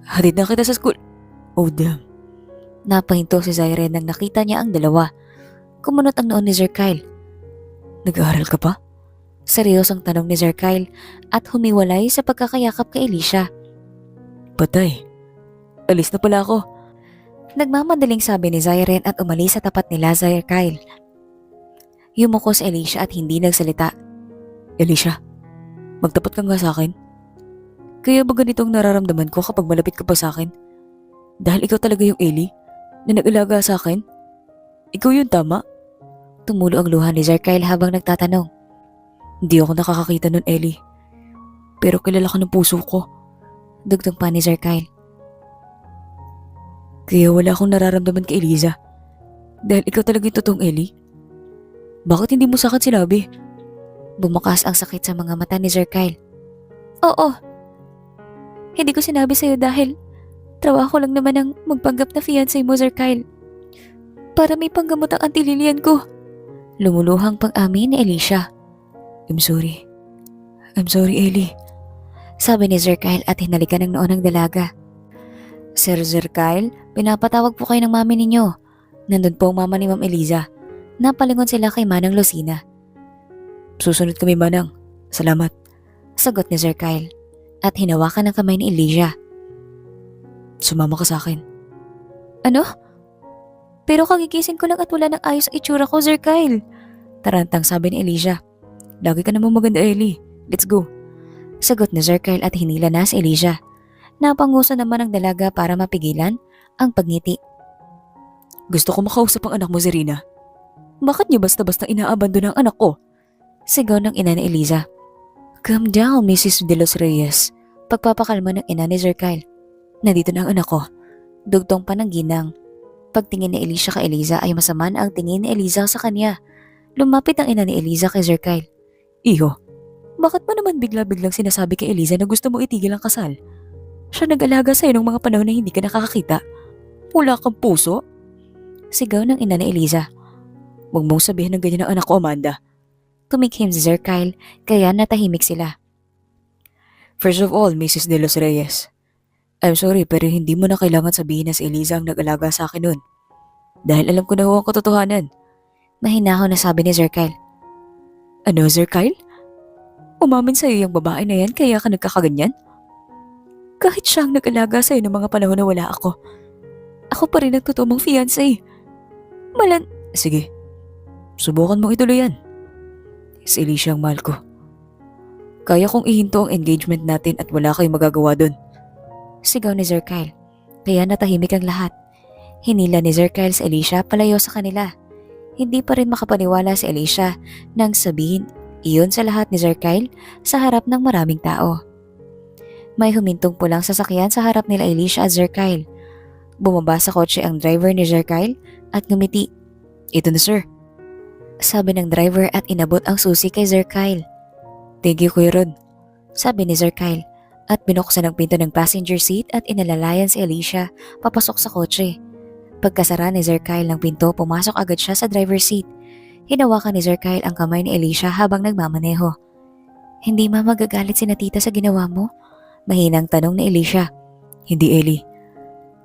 hatid na kita sa school. Oh damn. Napahinto si Zyren nang nakita niya ang dalawa. Kumunot ang noon ni Sir Kyle. Nag-aaral ka pa? Seryosong tanong ni Sir Kyle at humiwalay sa pagkakayakap kay Alicia. Patay. Alis na pala ako. Nagmamadaling sabi ni Zyren at umalis sa tapat nila Sir Kyle. Yumuko si Alicia at hindi nagsalita. Alicia, magtapat ka nga sa akin. Kaya ba ganitong nararamdaman ko kapag malapit ka pa sa akin? Dahil ikaw talaga yung Ellie na nag-alaga sa akin? Ikaw yun, tama? Tumulo ang luha ni Sir Kyle habang nagtatanong. Hindi ako nakakakita nun, Ellie. Pero kilala ka ng puso ko. Dugtong pa ni Sir Kyle. Kaya wala akong nararamdaman kay Eliza. Dahil ikaw talaga yung totoong Ellie. Bakit hindi mo sa akin sinabi? Bumukas ang sakit sa mga mata ni Sir Kyle. Oo. Hindi ko sinabi sa'yo dahil trabaho lang naman ang magpanggap na fiancé mo, Sir Kyle. Para may panggamot ang antililian ko. Lumuluhang pag-amin ni Alicia. I'm sorry. I'm sorry, Ellie. Sabi ni Sir Kyle at hinalikan ng noon ng dalaga. Sir Kyle, pinapatawag po kayo ng mami ninyo. Nandun po ang mama ni Ma'am Eliza. Napalingon sila kay Manang Lucina. Susunod kami, Manang. Salamat. Sagot ni Sir Kyle at hinawakan ng kamay ni Eliza. Sumama ka sa akin. Ano? Pero kagigising ko lang at wala nang ayos ang itsura ko, Sir Kyle. Tarantang sabi ni Eliza. Lagi ka namang maganda, Ellie. Let's go. Sagot ni Sir Kyle at hinila na si Eliza. Napanguso naman ang dalaga para mapigilan ang pagngiti. Gusto ko makausap ang anak mo, Zerina. Bakit niyo basta-basta inaabandon ang anak ko? Sigaw ng ina ni Eliza. Calm down, Mrs. De Los Reyes. Pagpapakalma ng ina ni Sir Kyle. Nandito na ang anak ko. Dugtong pa ng ginang. Pagtingin ni Alicia kay Eliza ay masama na ang tingin ni Eliza sa kanya. Lumapit ang ina ni Eliza kay Sir Kyle. Iho, bakit mo naman bigla-biglang sinasabi kay Eliza na gusto mo itigil ang kasal? Siya nag-alaga sa'yo nung mga panahon na hindi ka nakakakita. Wala kang puso? Sigaw ng ina ni Eliza. Huwag mong sabihin ng ganyan ang anak ko, Amanda. Tumikhim si Sir Kyle, kaya natahimik sila. First of all, Mrs. De Los Reyes, I'm sorry pero hindi mo na kailangan sabihin na si Eliza ang nag-alaga sa akin nun. Dahil alam ko na ho ang katotohanan. Mahinahon na sabi ni Sir Kyle. Ano, Sir Kyle? Umamin sa'yo yung babae na yan kaya ka nagkakaganyan? Kahit siya ang nag-alaga sa'yo ng mga panahon na wala ako, ako pa rin ang totoo mong fiancé. Sige, subukan mong ituloy yan. Si Alicia ang mahal ko. Kaya kong ihinto ang engagement natin at wala kayong magagawa dun. Sigaw ni Sir Kyle, kaya natahimik ang lahat. Hinila ni Sir Kyle si Alicia palayo sa kanila. Hindi pa rin makapaniwala si Alicia nang sabihin iyon sa lahat ni Sir Kyle sa harap ng maraming tao. May humintong pulang sasakyan sa harap nila Alicia at Sir Kyle. Bumaba sa kotse ang driver ni Sir Kyle at ngumiti. Ito na sir. Sabi ng driver at inabot ang susi kay Sir Kyle.
Thank you, Kuya Ron.
Sabi ni Sir Kyle at binuksan ang pinto ng passenger seat at inalalayan si Alicia papasok sa kotse. Pagkasara ni Sir Kyle ng pinto, pumasok agad siya sa driver's seat. Hinawakan ni Sir Kyle ang kamay ni Alicia habang nagmamaneho. Hindi magagalit si na tita sa ginawa mo? Mahinang tanong ni Alicia.
Hindi, Ellie.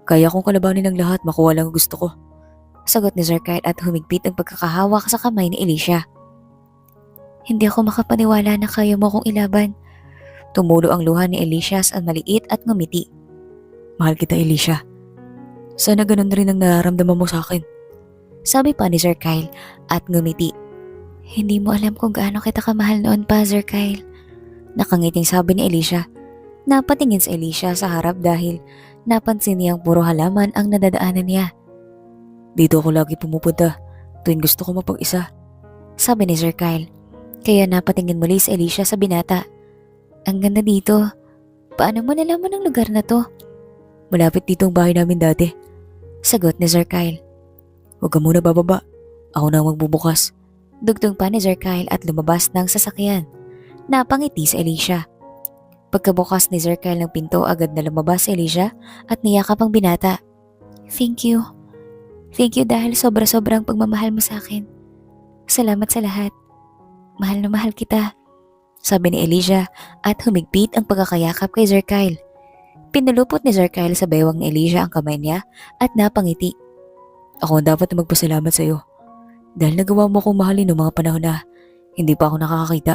Kaya kong kalabanin ang lahat, makuha lang ang gusto ko.
Sagot ni Sir Kyle at humigpit ang pagkakahawak sa kamay ni Alicia. Hindi ako makapaniwala na kaya mo kong ilaban. Tumulo ang luha ni Alicia sa maliit at ngumiti.
Mahal kita, Alicia. Sana ganun rin ang nararamdaman mo sa akin.
Sabi pa ni Sir Kyle at ngumiti. Hindi mo alam kung gaano kita kamahal noon pa, Sir Kyle. Nakangiting sabi ni Alicia. Napatingin si Alicia sa harap dahil napansin niyang puro halaman ang nadadaanan niya.
Dito ako lagi pumupunta tuwing gusto ko mapag-isa.
Sabi ni Sir Kyle. Kaya napatingin muli si Alicia sa binata. Ang ganda dito. Paano mo nalaman ang lugar na to?
Malapit dito ang bahay namin dati.
Sagot ni Sir Kyle.
Huwag ka muna bababa. Ako na ang magbubukas.
Dugtong pa ni Sir Kyle at lumabas ng sasakyan. Napangiti si Alicia. Pagkabukas ni Sir Kyle ng pinto, agad na lumabas si Alicia at niyakap ang binata. Thank you. Thank you dahil sobra-sobrang pagmamahal mo sa akin. Salamat sa lahat. Mahal na mahal kita. Sabi ni Alicia at humigpit ang pagkakayakap kay Sir Kyle. Pinulupot ni Sir Kyle sa bewang ni Alicia ang kamay niya at napangiti.
Ako ang dapat na magpasalamat sa iyo. Dahil nagawa mo akong mahalin noong mga panahon na hindi pa ako nakakakita.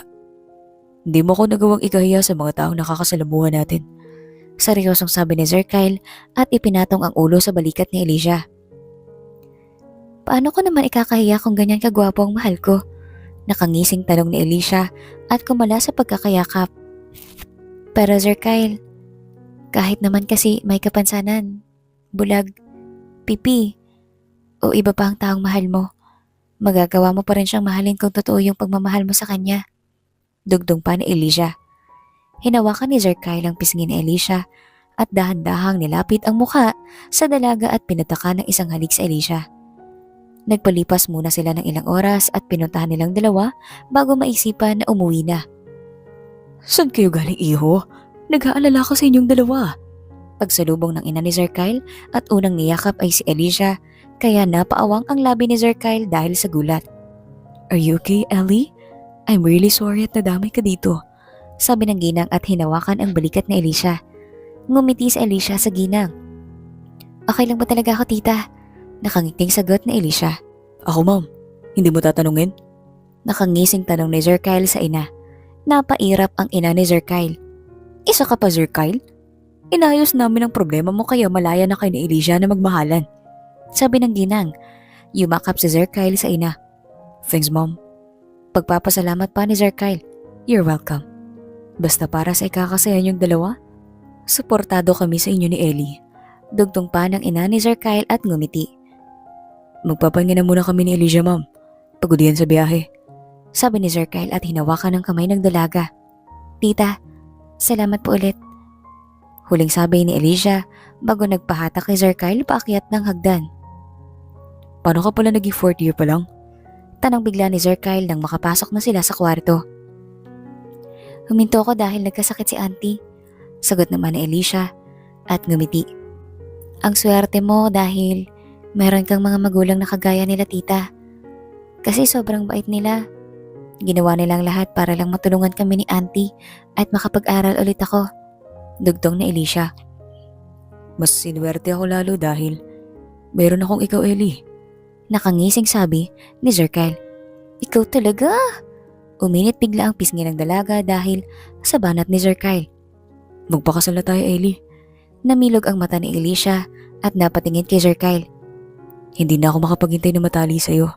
Hindi mo ako nagawang ikahiya sa mga taong nakakasalamuhan natin.
Seryosong sabi ni Sir Kyle at ipinatong ang ulo sa balikat ni Alicia. Paano ko naman ikakahiya kung ganyan kagwapo ang mahal ko? Nakangising tanong ni Alicia at kumala sa pagkakayakap. Pero Sir Kyle, kahit naman kasi may kapansanan, bulag, pipi, o iba pa ang taong mahal mo, magagawa mo pa rin siyang mahalin kung totoo yung pagmamahal mo sa kanya. Dugtong pa ni Alicia. Hinawakan ni Sir Kyle ang pisngi ni Alicia at dahan-dahang nilapit ang mukha sa dalaga at pinatakan ng isang halik sa Alicia. Nagpalipas muna sila ng ilang oras at pinuntahan nilang dalawa bago maisipan na umuwi na.
Saan kayo galing, iho? Nag-aalala ko sa inyong dalawa.
Pagsalubong ng ina ni Sir Kyle at unang niyakap ay si Alicia, kaya napaawang ang labi ni Sir Kyle dahil sa gulat.
Are you okay, Ellie? I'm really sorry at nadamay ka dito.
Sabi ng ginang at hinawakan ang balikat ni Alicia. Ngumiti si Alicia sa ginang. Okay lang ba talaga ako, tita? Nakangiting sagot ni Alicia.
Ako, ma'am. Hindi mo tatanungin?
Nakangising tanong ni Sir Kyle sa ina. Napairap ang ina ni Sir Kyle. Isa ka pa, Sir Kyle?
Inayos namin ang problema mo kaya malaya na kayo ni Alicia na magmahalan.
Sabi ng ginang. Yumakap si Sir Kyle sa ina.
Thanks, ma'am.
Pagpapasalamat pa ni Sir Kyle.
You're welcome. Basta para sa ikakasaya niyong dalawa, suportado kami sa inyo ni Ellie.
Dugtong pa ng ina ni Sir Kyle at ngumiti.
Magpapahinga na muna kami ni Alicia, ma'am. Pagod yan sa biyahe.
Sabi ni Sir Kyle at hinawakan ng kamay ng dalaga. Tita, salamat po ulit. Huling sabi ni Alicia bago nagpahatak kay Sir Kyle paakyat ng hagdan.
Paano ka pala naging 4th year pa lang?
Tanong bigla ni Sir Kyle nang makapasok na sila sa kwarto. Huminto ko dahil nagkasakit si auntie. Sagot naman ni Alicia at ngumiti. Ang swerte mo dahil meron kang mga magulang na kagaya nila, tita. Kasi sobrang bait nila. Ginawa nilang lahat para lang matulungan kami ni auntie at makapag-aral ulit ako. Dugtong ni Alicia.
Mas sinuwerte ako lalo dahil meron akong ikaw, Ellie.
Nakangising sabi ni Sir Kyle. Ikaw talaga? Uminit bigla ang pisngi ng dalaga dahil sa banat ni Sir Kyle.
Magpakasal na tayo, Ellie.
Namilog ang mata ni Alicia at napatingin kay Sir Kyle.
Hindi na ako makapaghintay na matali sa'yo.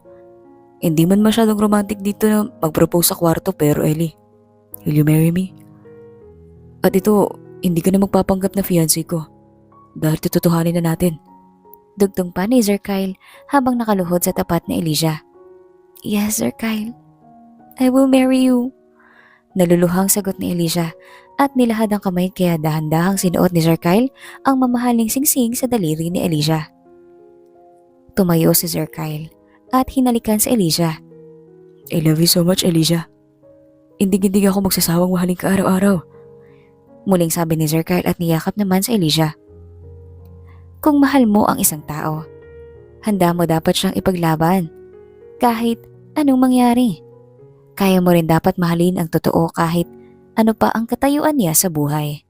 Hindi man masyadong romantic dito na mag-propose sa kwarto pero Ellie, will you marry me? At ito, hindi ka na magpapanggap na fiancé ko dahil tututuhanin na natin.
Dugtong pa ni Sir Kyle habang nakaluhod sa tapat ni Alicia. Yes, Sir Kyle. I will marry you. Naluluhang sagot ni Alicia at nilahad ang kamay kaya dahan-dahang sinuot ni Sir Kyle ang mamahaling singsing sa daliri ni Alicia. Tumayo si Sir Kyle at hinalikan si Alicia.
I love you so much, Alicia. Indig-indig ako magsasawang mahalin ka araw-araw.
Muling sabi ni Sir Kyle at niyakap naman si Alicia. Kung mahal mo ang isang tao, handa mo dapat siyang ipaglaban. Kahit anong mangyari. Kaya mo rin dapat mahalin ang totoo kahit ano pa ang katayuan niya sa buhay.